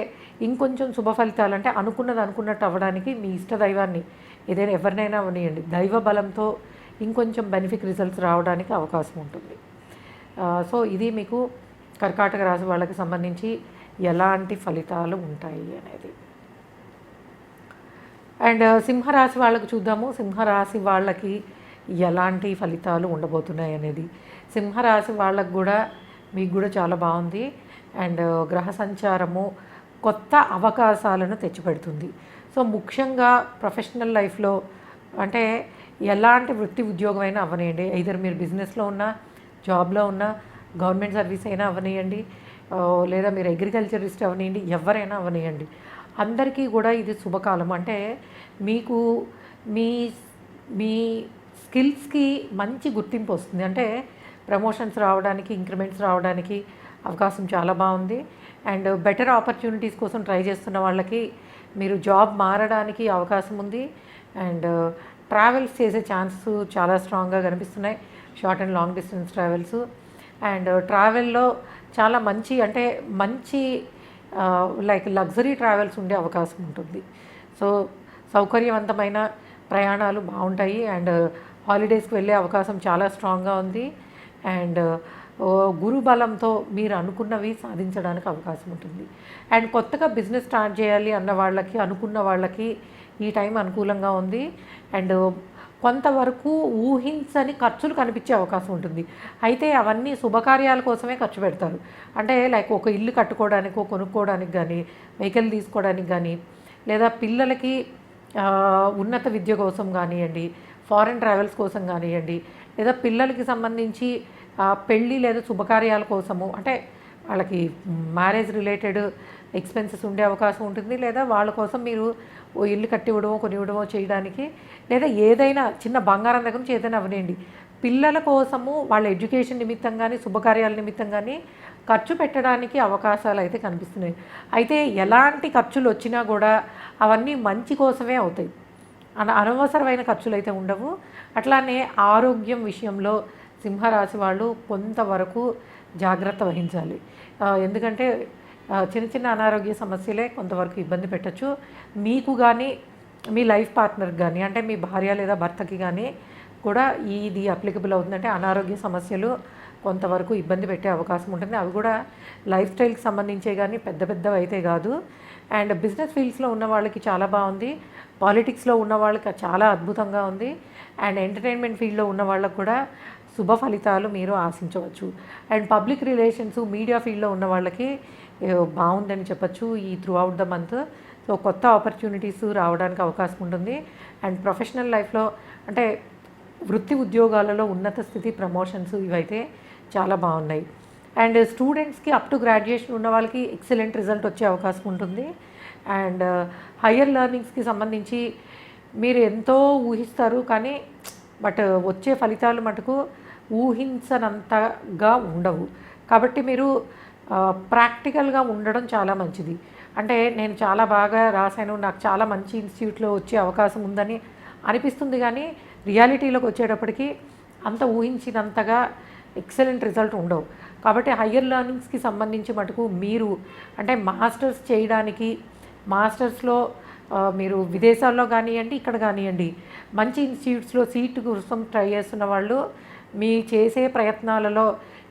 ఇంకొంచెం శుభ ఫలితాలు, అంటే అనుకున్నది అనుకున్నట్టు అవ్వడానికి మీ ఇష్ట దైవాన్ని ఏదైనా ఎవరినైనా అవనియండి, దైవ బలంతో ఇంకొంచెం బెనిఫిట్ రిజల్ట్స్ రావడానికి అవకాశం ఉంటుంది. సో ఇది మీకు కర్కాటక రాశి వాళ్ళకి సంబంధించి ఎలాంటి ఫలితాలు ఉంటాయి అనేది. అండ్ సింహరాశి వాళ్ళకి చూద్దాము. సింహరాశి వాళ్ళకి ఎలాంటి ఫలితాలు ఉండబోతున్నాయి అనేది. సింహరాశి వాళ్ళకు కూడా మీకు కూడా చాలా బాగుంది. అండ్ గ్రహ సంచారము కొత్త అవకాశాలను తెచ్చిపెడుతుంది. సో ముఖ్యంగా ప్రొఫెషనల్ లైఫ్లో, అంటే ఎలాంటి వృత్తి ఉద్యోగమైనా అవ్వనియండి, ఐదర్ మీరు బిజినెస్లో ఉన్నా, జాబ్లో ఉన్నా, గవర్నమెంట్ సర్వీస్ అయినా అవ్వనియండి, లేదా మీరు అగ్రికల్చరిస్ట్ అవనియండి, ఎవరైనా అవనియండి, అందరికీ కూడా ఇది శుభకాలం. అంటే మీకు మీ మీ స్కిల్స్కి మంచి గుర్తింపు వస్తుంది. అంటే ప్రమోషన్స్ రావడానికి, ఇంక్రిమెంట్స్ రావడానికి అవకాశం చాలా బాగుంది. అండ్ బెటర్ ఆపర్చునిటీస్ కోసం ట్రై చేస్తున్న వాళ్ళకి మీరు జాబ్ మారడానికి అవకాశం ఉంది. అండ్ ట్రావెల్స్ చేసే ఛాన్సెస్ చాలా స్ట్రాంగ్గా కనిపిస్తున్నాయి, short and long distance travels. And ట్రావెల్లో చాలా మంచి అంటే మంచి లైక్ లగ్జరీ ట్రావెల్స్ ఉండే అవకాశం ఉంటుంది. సో సౌకర్యవంతమైన ప్రయాణాలు బాగుంటాయి. అండ్ హాలిడేస్కి వెళ్ళే అవకాశం చాలా స్ట్రాంగ్గా ఉంది. అండ్ గురు బలంతో మీరు అనుకున్నవి సాధించడానికి అవకాశం ఉంటుంది. అండ్ కొత్తగా బిజినెస్ స్టార్ట్ చేయాలి అన్న వాళ్ళకి, అనుకున్న వాళ్ళకి ఈ టైం అనుకూలంగా ఉంది. అండ్ కొంతవరకు ఊహించని ఖర్చులు కనిపించే అవకాశం ఉంటుంది. అయితే అవన్నీ శుభకార్యాల కోసమే ఖర్చు పెడతారు. అంటే లైక్ ఒక ఇల్లు కట్టుకోవడానికో, కొనుక్కోవడానికి కానీ, వెహికల్ తీసుకోవడానికి కానీ, లేదా పిల్లలకి ఉన్నత విద్య కోసం కానివ్వండి, ఫారెన్ ట్రావెల్స్ కోసం కానివ్వండి, లేదా పిల్లలకి సంబంధించి పెళ్ళి లేదా శుభకార్యాల కోసము, అంటే వాళ్ళకి మ్యారేజ్ రిలేటెడ్ ఎక్స్పెన్సెస్ ఉండే అవకాశం ఉంటుంది. లేదా వాళ్ళ కోసం మీరు ఓ ఇల్లు కట్టివ్వడమో, కొనివ్వడమో చేయడానికి, లేదా ఏదైనా చిన్న బంగారం దగ్గర నుంచి ఏదైనా అవనండి పిల్లల కోసము వాళ్ళ ఎడ్యుకేషన్ నిమిత్తం కానీ, శుభకార్యాల నిమిత్తం కానీ ఖర్చు పెట్టడానికి అవకాశాలు అయితే కనిపిస్తున్నాయి. అయితే ఎలాంటి ఖర్చులు వచ్చినా కూడా అవన్నీ మంచి కోసమే అవుతాయి, అనవసరమైన ఖర్చులు అయితే ఉండవు. అట్లానే ఆరోగ్యం విషయంలో సింహరాశి వాళ్ళు కొంతవరకు జాగ్రత్త వహించాలి. ఎందుకంటే చిన్న చిన్న అనారోగ్య సమస్యలే కొంతవరకు ఇబ్బంది పెట్టచ్చు మీకు కానీ, మీ లైఫ్ పార్ట్నర్కి కానీ, అంటే మీ భార్య లేదా భర్తకి కానీ కూడా ఇది అప్లికబుల్ అవుతుందంటే అనారోగ్య సమస్యలు కొంతవరకు ఇబ్బంది పెట్టే అవకాశం ఉంటుంది. అవి కూడా లైఫ్ స్టైల్కి సంబంధించే కానీ పెద్ద పెద్దవి అయితే కాదు. అండ్ బిజినెస్ ఫీల్డ్స్లో ఉన్న వాళ్ళకి చాలా బాగుంది, పాలిటిక్స్లో ఉన్న వాళ్ళకి చాలా అద్భుతంగా ఉంది. అండ్ ఎంటర్టైన్మెంట్ ఫీల్డ్లో ఉన్న వాళ్ళకు కూడా శుభ ఫలితాలు మీరు ఆశించవచ్చు. అండ్ పబ్లిక్ రిలేషన్స్, మీడియా ఫీల్డ్లో ఉన్న వాళ్ళకి బాగుందని చెప్పచ్చు ఈ through out the month. So కొత్త ఆపర్చునిటీస్ రావడానికి అవకాశం ఉంటుంది. అండ్ ప్రొఫెషనల్ లైఫ్లో అంటే వృత్తి ఉద్యోగాలలో ఉన్నత స్థితి, ప్రమోషన్స్ ఇవైతే చాలా బాగున్నాయి. అండ్ స్టూడెంట్స్కి అప్ టు గ్రాడ్యుయేషన్ ఉన్న వాళ్ళకి ఎక్సలెంట్ రిజల్ట్ వచ్చే అవకాశం ఉంటుంది. అండ్ హయ్యర్ లెర్నింగ్స్కి సంబంధించి మీరు ఎంతో ఊహిస్తారు, కానీ బట్ వచ్చే ఫలితాలు మటుకు ఊహించనంతగా ఉండవు. కాబట్టి మీరు ప్రాక్టికల్గా ఉండడం చాలా మంచిది. అంటే నేను చాలా బాగా రాశాను, నాకు చాలా మంచి ఇన్స్టిట్యూట్లో వచ్చే అవకాశం ఉందని అనిపిస్తుంది, కానీ రియాలిటీలోకి వచ్చేటప్పటికి అంత ఊహించినంతగా ఎక్సలెంట్ రిజల్ట్ ఉండవు. కాబట్టి హయ్యర్ లెర్నింగ్స్కి సంబంధించి మటుకు మీరు అంటే మాస్టర్స్ చేయడానికి, మాస్టర్స్లో మీరు విదేశాల్లో కానివ్వండి, ఇక్కడ కానివ్వండి, మంచి ఇన్స్టిట్యూట్స్లో సీటు కోసం ట్రై చేస్తున్న వాళ్ళు మీ చేసే ప్రయత్నాలలో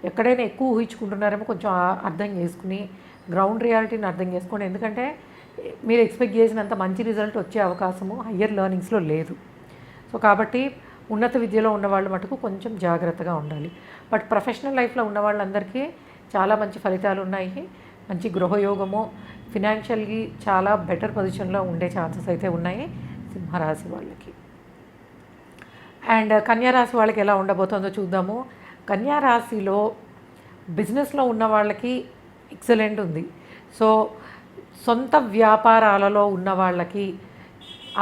ఎక్కడైనా ఎక్కువ ఊహించుకుంటున్నారేమో కొంచెం అర్థం చేసుకుని, గ్రౌండ్ రియాలిటీని అర్థం చేసుకోండి. ఎందుకంటే మీరు ఎక్స్పెక్ట్ చేసినంత మంచి రిజల్ట్ వచ్చే అవకాశము హయ్యర్ లెర్నింగ్స్లో లేదు. సో కాబట్టి ఉన్నత విద్యలో ఉన్నవాళ్ళు మటుకు కొంచెం జాగ్రత్తగా ఉండాలి. బట్ ప్రొఫెషనల్ లైఫ్లో ఉన్న వాళ్ళందరికీ చాలా మంచి ఫలితాలు ఉన్నాయి. మంచి గృహయోగము, ఫినాన్షియల్గా చాలా బెటర్ పొజిషన్లో ఉండే ఛాన్సెస్ అయితే ఉన్నాయి సింహరాశి వాళ్ళకి. అండ్ కన్యారాశి వాళ్ళకి ఎలా ఉండబోతుందో చూద్దాము. కన్యారాశిలో బిజినెస్లో ఉన్న వాళ్ళకి ఎక్సలెంట్ ఉంది. సో సొంత వ్యాపారాలలో ఉన్న వాళ్ళకి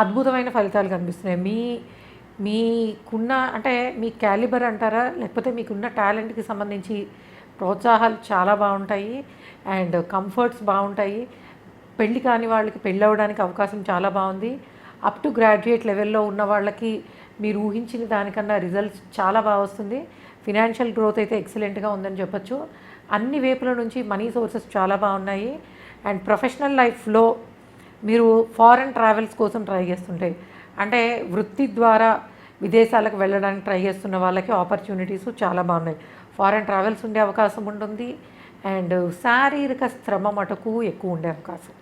అద్భుతమైన ఫలితాలు కనిపిస్తున్నాయి. మీకున్న అంటే మీ క్యాలిబర్ అంటారా, లేకపోతే మీకున్న టాలెంట్కి సంబంధించి ప్రోత్సాహాలు చాలా బాగుంటాయి. అండ్ కంఫర్ట్స్ బాగుంటాయి. పెళ్ళి కాని వాళ్ళకి పెళ్ళి అవ్వడానికి అవకాశం చాలా బాగుంది. అప్ టు గ్రాడ్యుయేట్ లెవెల్లో ఉన్న వాళ్ళకి మీరు ఊహించిన దానికన్నా రిజల్ట్స్ చాలా బాగా వస్తుంది. ఫినాన్షియల్ గ్రోత్ అయితే ఎక్సలెంట్గా ఉందని చెప్పొచ్చు. అన్ని వైపుల నుంచి మనీ సోర్సెస్ చాలా బాగున్నాయి. అండ్ ప్రొఫెషనల్ లైఫ్లో మీరు ఫారెన్ ట్రావెల్స్ కోసం ట్రై చేస్తుంటే, అంటే వృత్తి ద్వారా విదేశాలకు వెళ్ళడానికి ట్రై చేస్తున్న వాళ్ళకి ఆపర్చునిటీస్ చాలా బాగున్నాయి. ఫారెన్ ట్రావెల్స్ ఉండే అవకాశం ఉంటుంది. అండ్ శారీరక శ్రమ మటుకు ఎక్కువ ఉండే అవకాశం,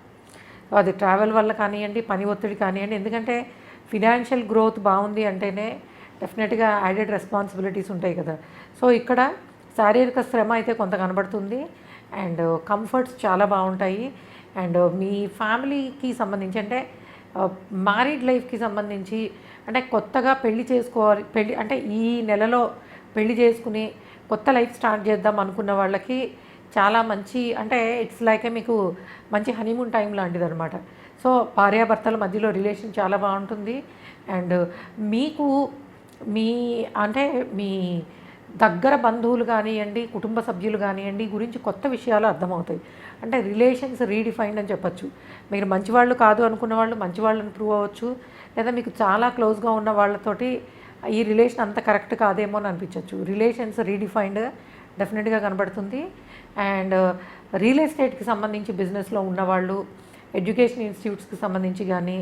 అది ట్రావెల్ వల్ల కానివ్వండి, పని ఒత్తిడి కానివ్వండి. ఎందుకంటే ఫినాన్షియల్ గ్రోత్ బాగుంది అంటేనే డెఫినెట్గా యాడెడ్ రెస్పాన్సిబిలిటీస్ ఉంటాయి కదా. సో ఇక్కడ శారీరక శ్రమ అయితే కొంత కనబడుతుంది. అండ్ కంఫర్ట్స్ చాలా బాగుంటాయి. అండ్ మీ ఫ్యామిలీకి సంబంధించి అంటే మ్యారీడ్ లైఫ్కి సంబంధించి అంటే కొత్తగా పెళ్ళి అంటే ఈ నెలలో పెళ్లి చేసుకుని కొత్త లైఫ్ స్టార్ట్ చేద్దాం అనుకున్న వాళ్ళకి చాలా మంచి అంటే ఇట్స్ లైక్ మీకు మంచి హనీమూన్ టైం లాంటిది అనమాట. సో భార్యాభర్తల మధ్యలో రిలేషన్ చాలా బాగుంటుంది. అండ్ మీకు మీ అంటే మీ దగ్గర బంధువులు కానివ్వండి, కుటుంబ సభ్యులు కానివ్వండి గురించి కొత్త విషయాలు అర్థమవుతాయి. అంటే రిలేషన్స్ రీడిఫైన్డ్ అని చెప్పొచ్చు. మీరు మంచివాళ్ళు కాదు అనుకున్న వాళ్ళు మంచివాళ్ళని ప్రూవ్ అవ్వచ్చు. లేదా మీకు చాలా క్లోజ్గా ఉన్న వాళ్ళతోటి ఈ రిలేషన్ అంత కరెక్ట్ కాదేమో అని అనిపించవచ్చు. రిలేషన్స్ రీడిఫైన్డ్ డెఫినెట్గా కనబడుతుంది. అండ్ రియల్ ఎస్టేట్కి సంబంధించి బిజినెస్లో ఉన్నవాళ్ళు, ఎడ్యుకేషన్ ఇన్స్టిట్యూట్స్కి సంబంధించి కానీ,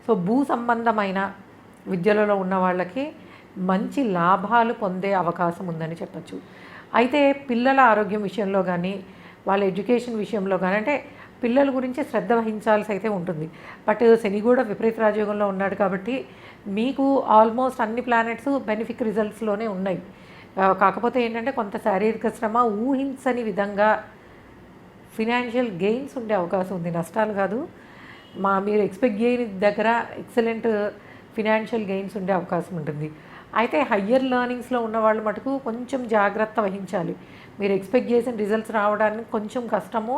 సో భూ సంబంధమైన విద్యలలో ఉన్న వాళ్ళకి మంచి లాభాలు పొందే అవకాశం ఉందని చెప్పచ్చు. అయితే పిల్లల ఆరోగ్యం విషయంలో కానీ, వాళ్ళ ఎడ్యుకేషన్ విషయంలో కానీ, అంటే పిల్లల గురించి శ్రద్ధ వహించాల్సి అయితే ఉంటుంది. బట్ శని కూడా విపరీత రాజయోగంలో ఉన్నాడు కాబట్టి మీకు ఆల్మోస్ట్ అన్ని ప్లానెట్స్ బెనిఫిక్ రిజల్ట్స్లోనే ఉన్నాయి. కాకపోతే ఏంటంటే కొంత శారీరక శ్రమ, ఊహించని విధంగా ఫినాన్షియల్ గెయిన్స్ ఉండే అవకాశం ఉంది. నష్టాలు కాదు, మీరు ఎక్స్పెక్ట్ చేయని దగ్గర ఎక్సలెంట్ ఫినాన్షియల్ గెయిన్స్ ఉండే అవకాశం ఉంటుంది. అయితే హయ్యర్ లెర్నింగ్స్లో ఉన్న వాళ్ళు మటుకు కొంచెం జాగ్రత్త వహించాలి. మీరు ఎక్స్పెక్ట్ చేసిన రిజల్ట్స్ రావడానికి కొంచెం కష్టము.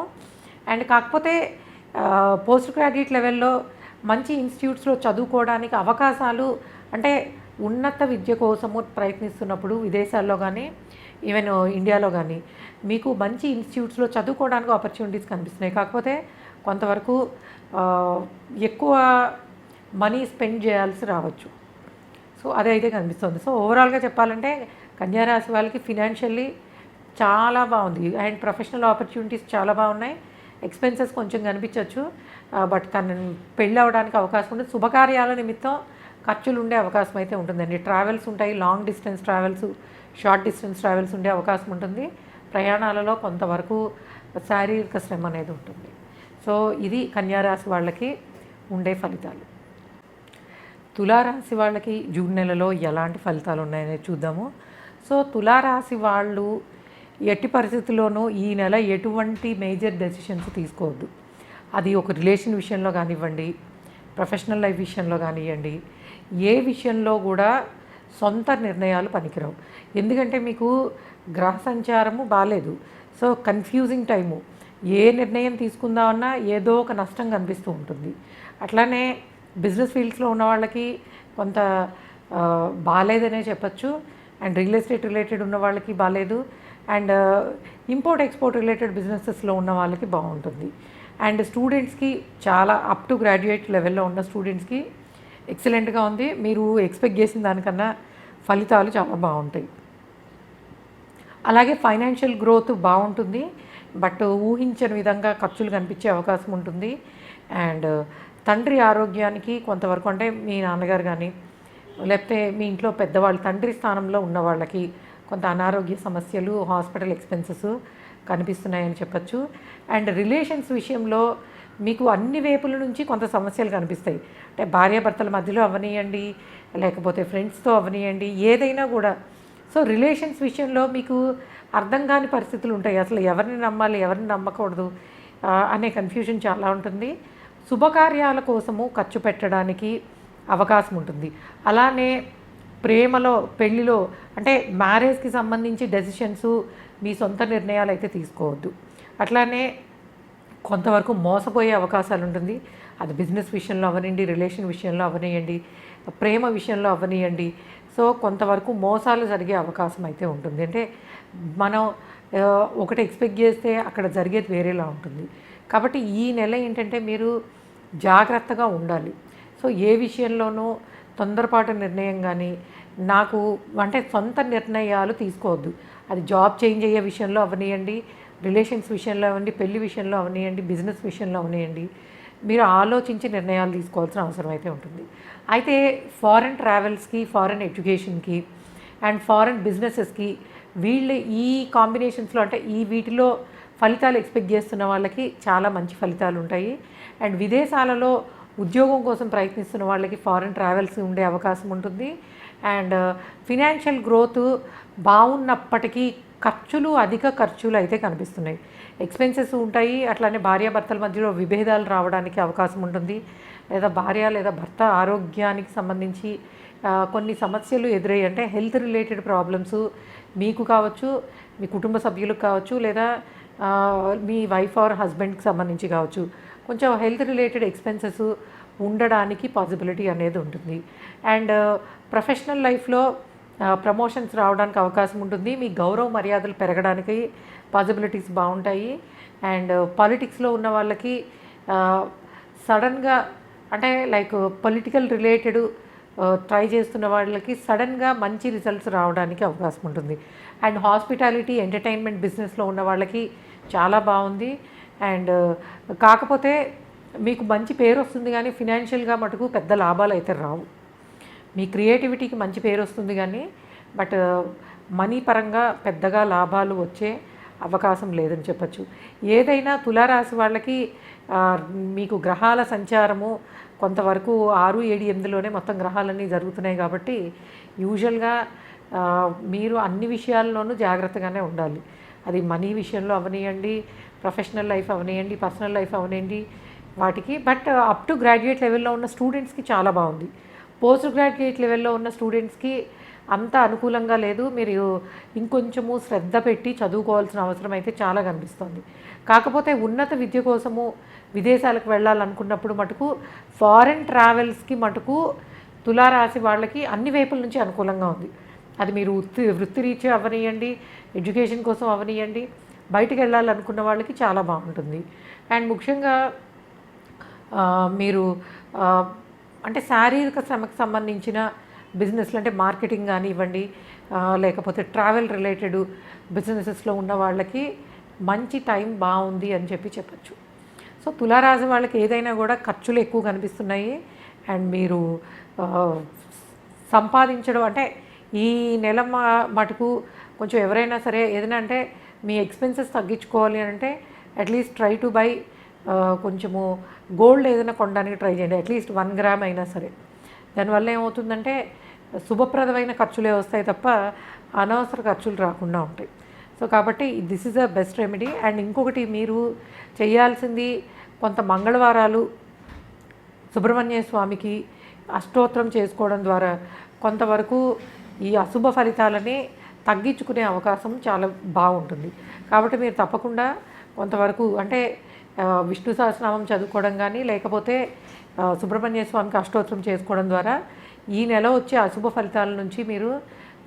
అండ్ కాకపోతే పోస్ట్ గ్రాడ్యుయేట్ లెవెల్లో మంచి ఇన్స్టిట్యూట్స్లో చదువుకోవడానికి అవకాశాలు, అంటే ఉన్నత విద్య కోసము ప్రయత్నిస్తున్నప్పుడు విదేశాల్లో కానీ ఈవెన్ ఇండియాలో కానీ మీకు మంచి ఇన్స్టిట్యూట్స్లో చదువుకోవడానికి ఆపర్చునిటీస్ కనిపిస్తున్నాయి. కాకపోతే కొంతవరకు ఎక్కువ మనీ స్పెండ్ చేయాల్సి రావచ్చు. సో అదైతే కనిపిస్తుంది. సో ఓవరాల్గా చెప్పాలంటే కన్యారాశి వాళ్ళకి ఫినాన్షియల్లీ చాలా బాగుంది. అండ్ ప్రొఫెషనల్ ఆపర్చునిటీస్ చాలా బాగున్నాయి. ఎక్స్పెన్సెస్ కొంచెం కనిపించవచ్చు, బట్ పెళ్ళి అవ్వడానికి అవకాశం ఉంది. శుభకార్యాల నిమిత్తం ఖర్చులు ఉండే అవకాశం అయితే ఉంటుందండి. ట్రావెల్స్ ఉంటాయి, long distance travels, short distance travels ఉండే అవకాశం ఉంటుంది. ప్రయాణాలలో కొంతవరకు శారీరక శ్రమ అనేది ఉంటుంది. సో ఇది కన్యారాశి వాళ్ళకి ఉండే ఫలితాలు. తులారాశి వాళ్ళకి జూన్ నెలలో ఎలాంటి ఫలితాలు ఉన్నాయనేది చూద్దాము. సో తులారాశి వాళ్ళు ఎట్టి పరిస్థితుల్లోనూ ఈ నెల ఎటువంటి మేజర్ డెసిషన్స్ తీసుకోవద్దు. అది ఒక రిలేషన్ విషయంలో కానివ్వండి, ప్రొఫెషనల్ లైఫ్ విషయంలో కానివ్వండి, ఏ విషయంలో కూడా సొంత నిర్ణయాలు పనికిరావు. ఎందుకంటే మీకు గ్రహ సంచారము బాగాలేదు. సో కన్ఫ్యూజింగ్ టైము, ఏ నిర్ణయం తీసుకుందామన్నా ఏదో ఒక నష్టం కనిపిస్తూ ఉంటుంది. అట్లానే బిజినెస్ ఫీల్డ్స్లో ఉన్న వాళ్ళకి కొంత బాగాలేదనే చెప్పచ్చు. అండ్ రియల్ ఎస్టేట్ రిలేటెడ్ ఉన్న వాళ్ళకి బాగాలేదు. అండ్ ఇంపోర్ట్ ఎక్స్పోర్ట్ రిలేటెడ్ బిజినెసెస్లో ఉన్న వాళ్ళకి బాగుంటుంది. అండ్ స్టూడెంట్స్కి చాలా అప్ టు గ్రాడ్యుయేట్ లెవెల్లో ఉన్న స్టూడెంట్స్కి ఎక్సలెంట్గా ఉంది. మీరు ఎక్స్పెక్ట్ చేసిన దానికన్నా ఫలితాలు చాలా బాగుంటాయి. అలాగే ఫైనాన్షియల్ గ్రోత్ బాగుంటుంది, బట్ ఊహించని విధంగా ఖర్చులు కనిపించే అవకాశం ఉంటుంది. అండ్ తండ్రి ఆరోగ్యానికి కొంతవరకు, అంటే మీ నాన్నగారు కానీ లేకపోతే మీ ఇంట్లో పెద్దవాళ్ళు తండ్రి స్థానంలో ఉన్న వాళ్ళకి కొంత అనారోగ్య సమస్యలు, హాస్పిటల్ ఎక్స్పెన్సెస్ కనిపిస్తున్నాయని చెప్పచ్చు. అండ్ రిలేషన్స్ విషయంలో మీకు అన్ని వైపుల నుంచి కొంత సమస్యలు కనిపిస్తాయి. అంటే భార్యాభర్తల మధ్యలో అవనియండి, లేకపోతే ఫ్రెండ్స్తో అవనియండి, ఏదైనా కూడా. సో రిలేషన్స్ విషయంలో మీకు అర్థం కాని పరిస్థితులు ఉంటాయి. అసలు ఎవరిని నమ్మాలి, ఎవరిని నమ్మకూడదు అనే కన్ఫ్యూజన్ చాలా ఉంటుంది. శుభకార్యాల కోసము ఖర్చు పెట్టడానికి అవకాశం ఉంటుంది. అలానే ప్రేమలో, పెళ్ళిలో, అంటే మ్యారేజ్కి సంబంధించి డెసిషన్స్, మీ సొంత నిర్ణయాలు అయితే తీసుకోవద్దు. అట్లానే కొంతవరకు మోసపోయే అవకాశాలు ఉంటుంది. అది బిజినెస్ విషయంలో అవనియండి, రిలేషన్ విషయంలో అవనియండి, ప్రేమ విషయంలో అవనియండి. సో కొంతవరకు మోసాలు జరిగే అవకాశం అయితే ఉంటుంది. అంటే మనం ఒకటి ఎక్స్పెక్ట్ చేస్తే అక్కడ జరిగేది వేరేలా ఉంటుంది. కాబట్టి ఈ నెల ఏంటంటే మీరు జాగ్రత్తగా ఉండాలి. సో ఏ విషయంలోనూ తొందరపాటు నిర్ణయం కానీ, నాకు అంటే సొంత నిర్ణయాలు తీసుకోవద్దు. అది జాబ్ చేంజ్ అయ్యే విషయంలో అవనియండి, రిలేషన్స్ విషయంలో అవ్వండి, పెళ్లి విషయంలో అవనియండి, బిజినెస్ విషయంలో అవనియండి, మీరు ఆలోచించి నిర్ణయాలు తీసుకోవాల్సిన అవసరం అయితే ఉంటుంది. అయితే ఫారెన్ ట్రావెల్స్కి, ఫారెన్ ఎడ్యుకేషన్కి అండ్ ఫారెన్ బిజినెసెస్కి వీళ్ళు ఈ కాంబినేషన్స్లో, అంటే ఈ వీటిలో ఫలితాలు ఎక్స్పెక్ట్ చేస్తున్న వాళ్ళకి చాలా మంచి ఫలితాలు ఉంటాయి. అండ్ విదేశాలలో ఉద్యోగం కోసం ప్రయత్నిస్తున్న వాళ్ళకి ఫారెన్ ట్రావెల్స్ ఉండే అవకాశం ఉంటుంది. అండ్ ఫినాన్షియల్ గ్రోత్ బాగున్నప్పటికీ అధిక ఖర్చులు అయితే కనిపిస్తున్నాయి. ఎక్స్పెన్సెస్ ఉంటాయి. అట్లానే భార్యాభర్తల మధ్యలో విభేదాలు రావడానికి అవకాశం ఉంటుంది. లేదా భార్య లేదా భర్త ఆరోగ్యానికి సంబంధించి కొన్ని సమస్యలు ఎదురయ్యి, అంటే హెల్త్ రిలేటెడ్ ప్రాబ్లమ్స్ మీకు కావచ్చు, మీ కుటుంబ సభ్యులకు కావచ్చు, లేదా మీ వైఫ్ ఆర్ హస్బెండ్కి సంబంధించి కావచ్చు, కొంచెం హెల్త్ రిలేటెడ్ ఎక్స్పెన్సెస్ ఉండడానికి పాసిబిలిటీ అనేది ఉంటుంది. అండ్ ప్రొఫెషనల్ లైఫ్లో ప్రమోషన్స్ రావడానికి అవకాశం ఉంటుంది. మీ గౌరవ మర్యాదలు పెరగడానికి పాసిబిలిటీస్ బాగుంటాయి. అండ్ పాలిటిక్స్లో ఉన్న వాళ్ళకి సడన్గా అంటే లైక్ పొలిటికల్ రిలేటెడ్ ట్రై చేస్తున్న వాళ్ళకి సడన్గా మంచి రిజల్ట్స్ రావడానికి అవకాశం ఉంటుంది. అండ్ హాస్పిటాలిటీ ఎంటర్టైన్మెంట్ బిజినెస్లో ఉన్న వాళ్ళకి చాలా బాగుంది. అండ్ కాకపోతే మీకు మంచి పేరు వస్తుంది కానీ ఫినాన్షియల్గా మటుకు పెద్ద లాభాలు అయితే రావు. మీ క్రియేటివిటీకి మంచి పేరు వస్తుంది కానీ బట్ మనీ పరంగా పెద్దగా లాభాలు వచ్చే అవకాశం లేదని చెప్పచ్చు. ఏదైనా తులారాశి వాళ్ళకి మీకు గ్రహాల సంచారము కొంతవరకు 6, 7, 8లోనే మొత్తం గ్రహాలన్నీ జరుగుతున్నాయి కాబట్టి యూజువల్గా మీరు అన్ని విషయాల్లోనూ జాగ్రత్తగానే ఉండాలి. అది మనీ విషయంలో అవనియండి, ప్రొఫెషనల్ లైఫ్ అవనియండి, పర్సనల్ లైఫ్ అవనియండి వాటికి. బట్ అప్ టు గ్రాడ్యుయేట్ లెవెల్లో ఉన్న స్టూడెంట్స్కి చాలా బాగుంది. పోస్ట్ గ్రాడ్యుయేట్ లెవెల్లో ఉన్న స్టూడెంట్స్కి అంత అనుకూలంగా లేదు. మీరు ఇంకొంచెము శ్రద్ధ పెట్టి చదువుకోవాల్సిన అవసరం అయితే చాలా కనిపిస్తుంది. కాకపోతే ఉన్నత విద్య కోసము విదేశాలకు వెళ్ళాలనుకున్నప్పుడు మటుకు ఫారెన్ ట్రావెల్స్కి మటుకు తులారాశి వాళ్ళకి అన్ని వైపుల నుంచి అనుకూలంగా ఉంది. అది మీరు వృత్తిరీత్యా అవనియండి, ఎడ్యుకేషన్ కోసం అవనియండి, బయటికి వెళ్ళాలనుకున్న వాళ్ళకి చాలా బాగుంటుంది. అండ్ ముఖ్యంగా మీరు అంటే శారీరక శ్రమకు సంబంధించిన బిజినెస్లు అంటే మార్కెటింగ్ కానివ్వండి, లేకపోతే ట్రావెల్ రిలేటెడ్ బిజినెసెస్లో ఉన్న వాళ్ళకి మంచి టైం బాగుంది అని చెప్పచ్చు. సో తులారాశి వాళ్ళకి ఏదైనా కూడా ఖర్చులు ఎక్కువ కనిపిస్తున్నాయి. అండ్ మీరు సంపాదించడం అంటే ఈ నెల మటుకు కొంచెం ఎవరైనా సరే ఏదైనా అంటే మీ ఎక్స్పెన్సెస్ తగ్గించుకోవాలి అంటే అట్లీస్ట్ ట్రై టు బై కొంచెము గోల్డ్ ఏదైనా కొనడానికి ట్రై చేయండి, అట్లీస్ట్ 1 గ్రామ్ అయినా సరే. దానివల్ల ఏమవుతుందంటే శుభప్రదమైన ఖర్చులే వస్తాయి తప్ప అనవసర ఖర్చులు రాకుండా ఉంటాయి. సో కాబట్టి this is a best remedy. And ఇంకొకటి మీరు చేయాల్సింది కొంత మంగళవారాలు సుబ్రహ్మణ్య స్వామికి అష్టోత్తరం చేసుకోవడం ద్వారా కొంతవరకు ఈ అశుభ ఫలితాలని తగ్గించుకునే అవకాశం చాలా బాగుంటుంది. కాబట్టి మీరు తప్పకుండా కొంతవరకు అంటే విష్ణు సహస్రనామం చదువుకోవడం కానీ లేకపోతే సుబ్రహ్మణ్య స్వామికి అష్టోత్తరం చేసుకోవడం ద్వారా ఈ నెల వచ్చే అశుభ ఫలితాల నుంచి మీరు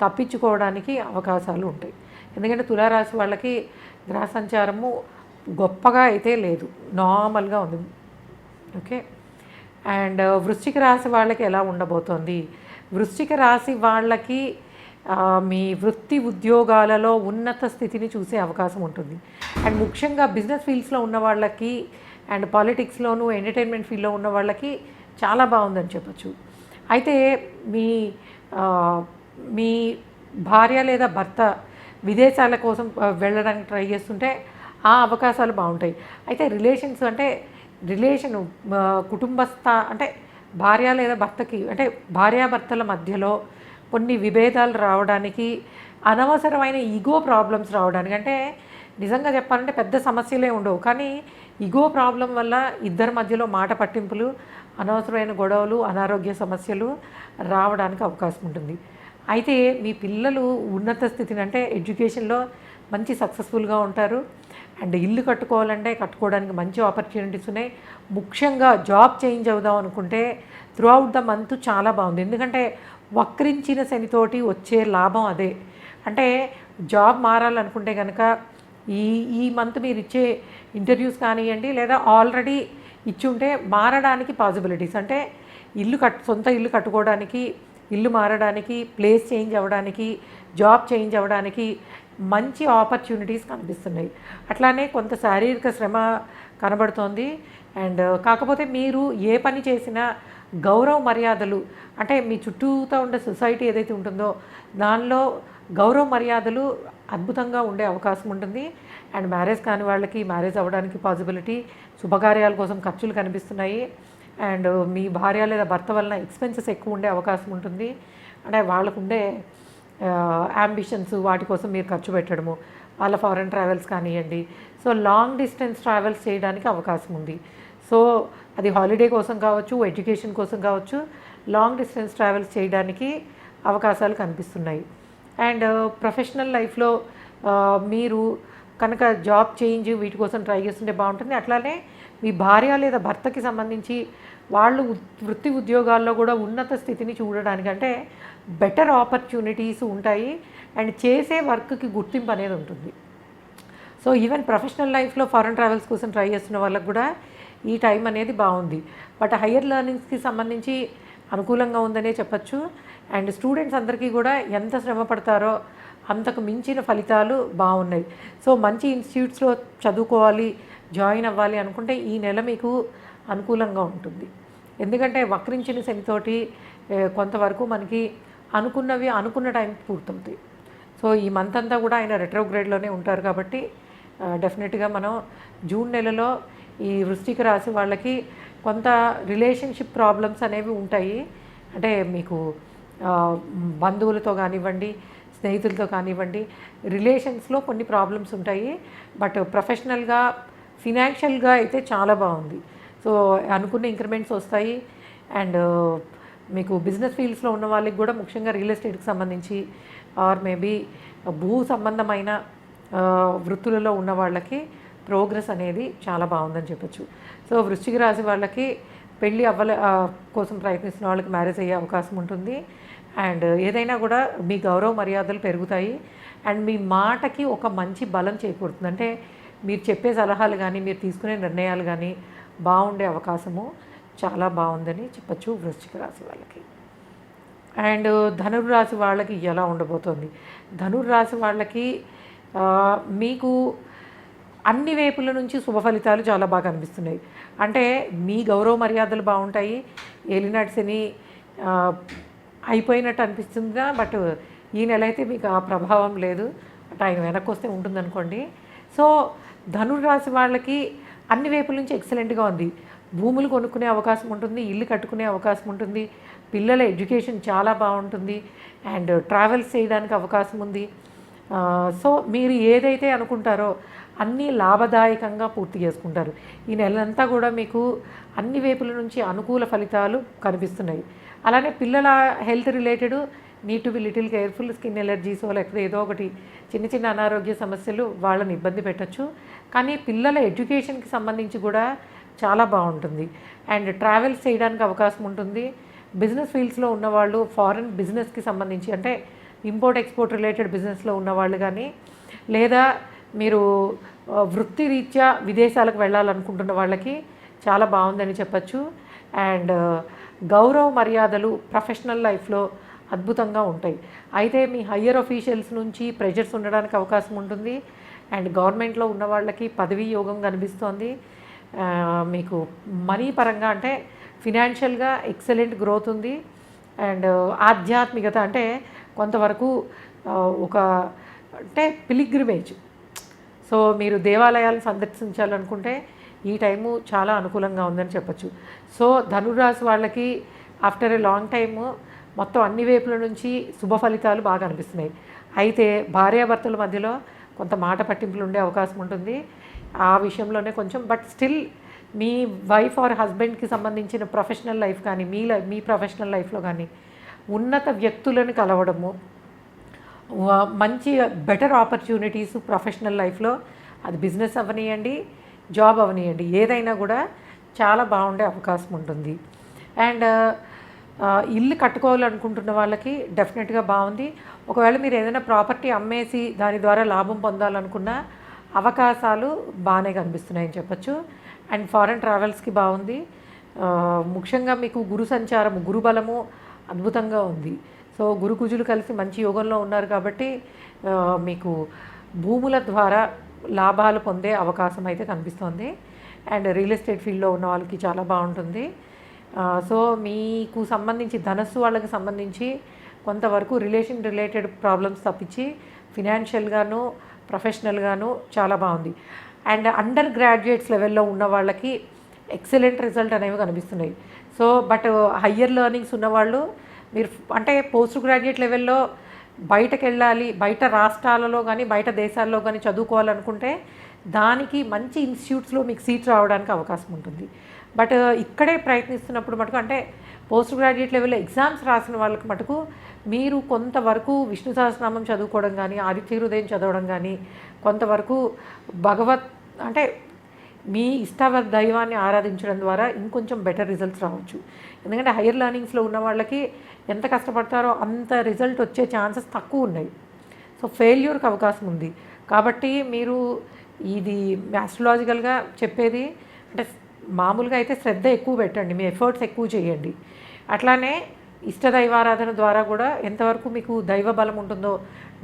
తప్పించుకోవడానికి అవకాశాలు ఉంటాయి. ఎందుకంటే తులారాశి వాళ్ళకి గ్రహ సంచారము గొప్పగా అయితే లేదు, నార్మల్గా ఉంది. ఓకే. అండ్ వృశ్చిక రాశి వాళ్ళకి ఎలా ఉండబోతోంది? వృశ్చిక రాశి వాళ్ళకి మీ వృత్తి ఉద్యోగాలలో ఉన్నత స్థితిని చూసే అవకాశం ఉంటుంది. అండ్ ముఖ్యంగా బిజినెస్ ఫీల్డ్స్లో ఉన్న వాళ్ళకి అండ్ పాలిటిక్స్లోను ఎంటర్టైన్మెంట్ ఫీల్డ్లో ఉన్న వాళ్ళకి చాలా బాగుందని చెప్పచ్చు. అయితే మీ భార్య లేదా భర్త విదేశాల కోసం వెళ్ళడానికి ట్రై చేస్తుంటే ఆ అవకాశాలు బాగుంటాయి. అయితే రిలేషన్స్ అంటే రిలేషను కుటుంబస్థ అంటే భార్య లేదా భర్తకి అంటే భార్యాభర్తల మధ్యలో కొన్ని విభేదాలు రావడానికి, అనవసరమైన ఈగో ప్రాబ్లమ్స్ రావడానికి, అంటే నిజంగా చెప్పాలంటే పెద్ద సమస్యలే ఉండవు కానీ ఈగో ప్రాబ్లం వల్ల ఇద్దరి మధ్యలో మాట పట్టింపులు, అనవసరమైన గొడవలు, అనారోగ్య సమస్యలు రావడానికి అవకాశం ఉంటుంది. అయితే మీ పిల్లలు ఉన్నత స్థితిని అంటే ఎడ్యుకేషన్లో మంచి సక్సెస్ఫుల్గా ఉంటారు. అండ్ ఇల్లు కట్టుకోవాలంటే కట్టుకోవడానికి మంచి ఆపర్చునిటీస్ ఉన్నాయి. ముఖ్యంగా జాబ్ చేంజ్ అవుదాం అనుకుంటే త్రూ అవుట్ ద మంత్ చాలా బాగుంది. ఎందుకంటే వక్రించిన శనితోటి వచ్చే లాభం అదే. అంటే జాబ్ మారాలనుకుంటే కనుక ఈ మంత్ మీరు ఇచ్చే ఇంటర్వ్యూస్ కానివ్వండి లేదా ఆల్రెడీ ఇచ్చి ఉంటే మారడానికి పాసిబిలిటీస్ అంటే సొంత ఇల్లు కట్టుకోవడానికి, ఇల్లు మారడానికి, ప్లేస్ చేంజ్ అవ్వడానికి, జాబ్ చేంజ్ అవ్వడానికి మంచి ఆపర్చునిటీస్ కనిపిస్తున్నాయి. అట్లానే కొంత శారీరక శ్రమ కనబడుతోంది. అండ్ కాకపోతే మీరు ఏ పని చేసినా గౌరవ మర్యాదలు అంటే మీ చుట్టూతో ఉండే సొసైటీ ఏదైతే ఉంటుందో దానిలో గౌరవ మర్యాదలు అద్భుతంగా ఉండే అవకాశం ఉంటుంది. అండ్ మ్యారేజ్ కాని వాళ్ళకి మ్యారేజ్ అవ్వడానికి పాసిబిలిటీ, శుభకార్యాల కోసం ఖర్చులు కనిపిస్తున్నాయి. అండ్ మీ భార్య లేదా భర్త వలన ఎక్స్పెన్సెస్ ఎక్కువ ఉండే అవకాశం ఉంటుంది. అంటే వాళ్ళకు ఉండే యాంబిషన్స్ వాటి కోసం మీరు ఖర్చు పెట్టడము, వాళ్ళ ఫారెన్ ట్రావెల్స్ కానివ్వండి. సో లాంగ్ డిస్టెన్స్ ట్రావెల్స్ చేయడానికి అవకాశం ఉంది. సో అది హాలిడే కోసం కావచ్చు, ఎడ్యుకేషన్ కోసం కావచ్చు, లాంగ్ డిస్టెన్స్ ట్రావెల్స్ చేయడానికి అవకాశాలు కనిపిస్తున్నాయి. అండ్ ప్రొఫెషనల్ లైఫ్లో మీరు కనుక జాబ్ చేంజ్ వీటి కోసం ట్రై చేస్తుంటే బాగుంటుంది. అట్లానే మీ భార్య లేదా భర్తకి సంబంధించి వాళ్ళు వృత్తి ఉద్యోగాల్లో కూడా ఉన్నత స్థితిని చూడడానికంటే బెటర్ ఆపర్చునిటీస్ ఉంటాయి అండ్ చేసే వర్క్కి గుర్తింపు అనేది ఉంటుంది. సో ఈవెన్ ప్రొఫెషనల్ లైఫ్లో ఫారెన్ ట్రావెల్స్ కోసం ట్రై చేస్తున్న వాళ్ళకు కూడా ఈ టైం అనేది బాగుంది. బట్ హయ్యర్ లెర్నింగ్స్కి సంబంధించి అనుకూలంగా ఉందనే చెప్పచ్చు. అండ్ స్టూడెంట్స్ అందరికీ కూడా ఎంత శ్రమ పడతారో అంతకు మించిన ఫలితాలు బాగున్నాయి. సో మంచి ఇన్స్టిట్యూట్స్లో చదువుకోవాలి, జాయిన్ అవ్వాలి అనుకుంటే ఈ నెల మీకు అనుకూలంగా ఉంటుంది. ఎందుకంటే వక్రించిన శనితోటి కొంతవరకు మనకి అనుకున్నవి అనుకున్న టైంకి పూర్తవుతాయి. సో ఈ మంత్ అంతా కూడా ఆయన రెట్రోగ్రేడ్లోనే ఉంటారు కాబట్టి డెఫినెట్గా మనం జూన్ నెలలో ఈ వృశ్చిక రాశి వాళ్ళకి కొంత రిలేషన్షిప్ ప్రాబ్లమ్స్ అనేవి ఉంటాయి. అంటే మీకు బంధువులతో కానివ్వండి, స్నేహితులతో కానివ్వండి, రిలేషన్స్లో కొన్ని ప్రాబ్లమ్స్ ఉంటాయి. బట్ ప్రొఫెషనల్గా ఫినాన్షియల్గా అయితే చాలా బాగుంది. సో అనుకున్న ఇంక్రిమెంట్స్ వస్తాయి. అండ్ మీకు బిజినెస్ ఫీల్డ్స్లో ఉన్న వాళ్ళకి కూడా ముఖ్యంగా రియల్ ఎస్టేట్కి సంబంధించి ఆర్ మేబీ భూ సంబంధమైన వృత్తులలో ఉన్న వాళ్ళకి ప్రోగ్రెస్ అనేది చాలా బాగుందని చెప్పచ్చు. సో వృశ్చిక రాశి వాళ్ళకి పెళ్ళి కోసం ప్రయత్నిస్తున్న వాళ్ళకి మ్యారేజ్ అయ్యే అవకాశం ఉంటుంది. అండ్ ఏదైనా కూడా మీ గౌరవ మర్యాదలు పెరుగుతాయి అండ్ మీ మాటకి ఒక మంచి బలం చేకూరుతుంది. అంటే మీరు చెప్పే సలహాలు కానీ మీరు తీసుకునే నిర్ణయాలు కానీ బాగుండే అవకాశము చాలా బాగుందని చెప్పచ్చు వృశ్చిక రాశి వాళ్ళకి. అండ్ ధనుర్రాశి వాళ్ళకి ఎలా ఉండబోతోంది? ధనుర్రాశి వాళ్ళకి మీకు అన్ని వైపుల నుంచి శుభ ఫలితాలు చాలా బాగా కనిపిస్తున్నాయి. అంటే మీ గౌరవ మర్యాదలు బాగుంటాయి. ఏలినాటి శని అయిపోయినట్టు అనిపిస్తుందా, బట్ ఈ నెల అయితే మీకు ఆ ప్రభావం లేదు. అంటే ఆయన వెనక్కి వస్తే ఉంటుందనుకోండి. సో ధనుర్రాశి వాళ్ళకి అన్ని వైపుల నుంచి ఎక్సలెంట్గా ఉంది. భూములు కొనుక్కునే అవకాశం ఉంటుంది, ఇల్లు కట్టుకునే అవకాశం ఉంటుంది, పిల్లల ఎడ్యుకేషన్ చాలా బాగుంటుంది అండ్ ట్రావెల్స్ చేయడానికి అవకాశం ఉంది. సో మీరు ఏదైతే అనుకుంటారో అన్నీ లాభదాయకంగా పూర్తి చేసుకుంటారు. ఈ నెలంతా కూడా మీకు అన్ని వైపుల నుంచి అనుకూల ఫలితాలు కనిపిస్తున్నాయి. అలానే పిల్లల health related need to be little careful. Skin ఎలర్జీసో లేకపోతే ఏదో ఒకటి చిన్న చిన్న అనారోగ్య సమస్యలు వాళ్ళని ఇబ్బంది పెట్టచ్చు. కానీ పిల్లల ఎడ్యుకేషన్కి సంబంధించి కూడా చాలా బాగుంటుంది అండ్ ట్రావెల్స్ చేయడానికి అవకాశం ఉంటుంది. బిజినెస్ ఫీల్డ్స్లో ఉన్నవాళ్ళు ఫారెన్ బిజినెస్కి సంబంధించి అంటే ఇంపోర్ట్ ఎక్స్పోర్ట్ రిలేటెడ్ బిజినెస్లో ఉన్నవాళ్ళు కానీ లేదా మీరు వృత్తి రీత్యా విదేశాలకు వెళ్ళాలనుకుంటున్న వాళ్ళకి చాలా బాగుందని చెప్పచ్చు. అండ్ గౌరవ మర్యాదలు ప్రొఫెషనల్ లైఫ్లో అద్భుతంగా ఉంటాయి. అయితే మీ హయ్యర్ అఫీషియల్స్ నుంచి ప్రెషర్స్ ఉండడానికి అవకాశం ఉంటుంది. అండ్ గవర్నమెంట్లో ఉన్న వాళ్ళకి పదవీ యోగం కనిపిస్తోంది. మీకు మనీ పరంగా అంటే ఫినాన్షియల్గా ఎక్సలెంట్ గ్రోత్ ఉంది. అండ్ ఆధ్యాత్మికత అంటే కొంతవరకు ఒక అంటే పిలిగ్రిమేజ్. సో మీరు దేవాలయాలను సందర్శించాలనుకుంటే ఈ టైము చాలా అనుకూలంగా ఉందని చెప్పచ్చు. సో ధనురాశి వాళ్ళకి ఆఫ్టర్ ఏ లాంగ్ టైము మొత్తం అన్ని వైపుల నుంచి శుభ ఫలితాలు బాగా అనిపిస్తున్నాయి. అయితే భార్యాభర్తల మధ్యలో కొంత మాట పట్టింపులు ఉండే అవకాశం ఉంటుంది. ఆ విషయంలోనే కొంచెం but still me wife or హస్బెండ్కి సంబంధించిన ప్రొఫెషనల్ లైఫ్ కానీ మీ ప్రొఫెషనల్ లైఫ్లో కానీ ఉన్నత వ్యక్తులను కలవడము, మంచి బెటర్ ఆపర్చునిటీస్ ప్రొఫెషనల్ లైఫ్లో, అది బిజినెస్ అవనియండి జాబ్ అవనియండి ఏదైనా కూడా చాలా బాగుండే అవకాశం ఉంటుంది. అండ్ ఇల్లు కట్టుకోవాలనుకుంటున్న వాళ్ళకి డెఫినెట్గా బాగుంది. ఒకవేళ మీరు ఏదైనా ప్రాపర్టీ అమ్మేసి దాని ద్వారా లాభం పొందాలనుకున్న అవకాశాలు బాగానే కనిపిస్తున్నాయని చెప్పచ్చు. అండ్ ఫారెన్ ట్రావెల్స్కి బాగుంది. ముఖ్యంగా మీకు గురు సంచారము గురు బలము అద్భుతంగా ఉంది. సో గురు కుజులు కలిసి మంచి యోగంలో ఉన్నారు కాబట్టి మీకు భూముల ద్వారా లాభాలు పొందే అవకాశం అయితే కనిపిస్తుంది. అండ్ రియల్ ఎస్టేట్ ఫీల్డ్లో ఉన్న వాళ్ళకి చాలా బాగుంటుంది. సో మీకు సంబంధించి ధనస్సు వాళ్ళకి సంబంధించి కొంతవరకు రిలేటెడ్ ప్రాబ్లమ్స్ తప్పించి ఫినాన్షియల్గాను ప్రొఫెషనల్గాను చాలా బాగుంది. అండ్ అండర్ గ్రాడ్యుయేట్స్ లెవెల్లో ఉన్న వాళ్ళకి ఎక్సలెంట్ రిజల్ట్ అనేవి కనిపిస్తున్నాయి. సో బట్ హయ్యర్ లెర్నింగ్స్ ఉన్నవాళ్ళు మీరు అంటే పోస్ట్ గ్రాడ్యుయేట్ లెవెల్లో బయటకు వెళ్ళాలి, బయట రాష్ట్రాలలో కానీ బయట దేశాల్లో కానీ చదువుకోవాలనుకుంటే దానికి మంచి ఇన్స్టిట్యూట్స్లో మీకు సీట్ రావడానికి అవకాశం ఉంటుంది. బట్ ఇక్కడే ప్రయత్నిస్తున్నప్పుడు మటుకు అంటే పోస్ట్ గ్రాడ్యుయేట్ లెవెల్లో ఎగ్జామ్స్ రాసిన వాళ్ళకి మటుకు మీరు కొంతవరకు విష్ణు సహస్రనామం చదువుకోవడం కానీ ఆదిత్య హృదయం చదవడం కానీ కొంతవరకు భగవత్ అంటే మీ ఇష్ట దైవాన్ని ఆరాధించడం ద్వారా ఇంకొంచెం బెటర్ రిజల్ట్స్ రావచ్చు. ఎందుకంటే హయ్యర్ లెర్నింగ్స్లో ఉన్న వాళ్ళకి ఎంత కష్టపడతారో అంత రిజల్ట్ వచ్చే ఛాన్సెస్ తక్కువ ఉన్నాయి. సో ఫెయిల్యూర్కి అవకాశం ఉంది. కాబట్టి మీరు ఇది ఆస్ట్రలాజికల్గా చెప్పేది అంటే మామూలుగా అయితే శ్రద్ధ ఎక్కువ పెట్టండి, మీ ఎఫర్ట్స్ ఎక్కువ చేయండి. అట్లానే ఇష్టదైవారాధన ద్వారా కూడా ఎంతవరకు మీకు దైవ బలం ఉంటుందో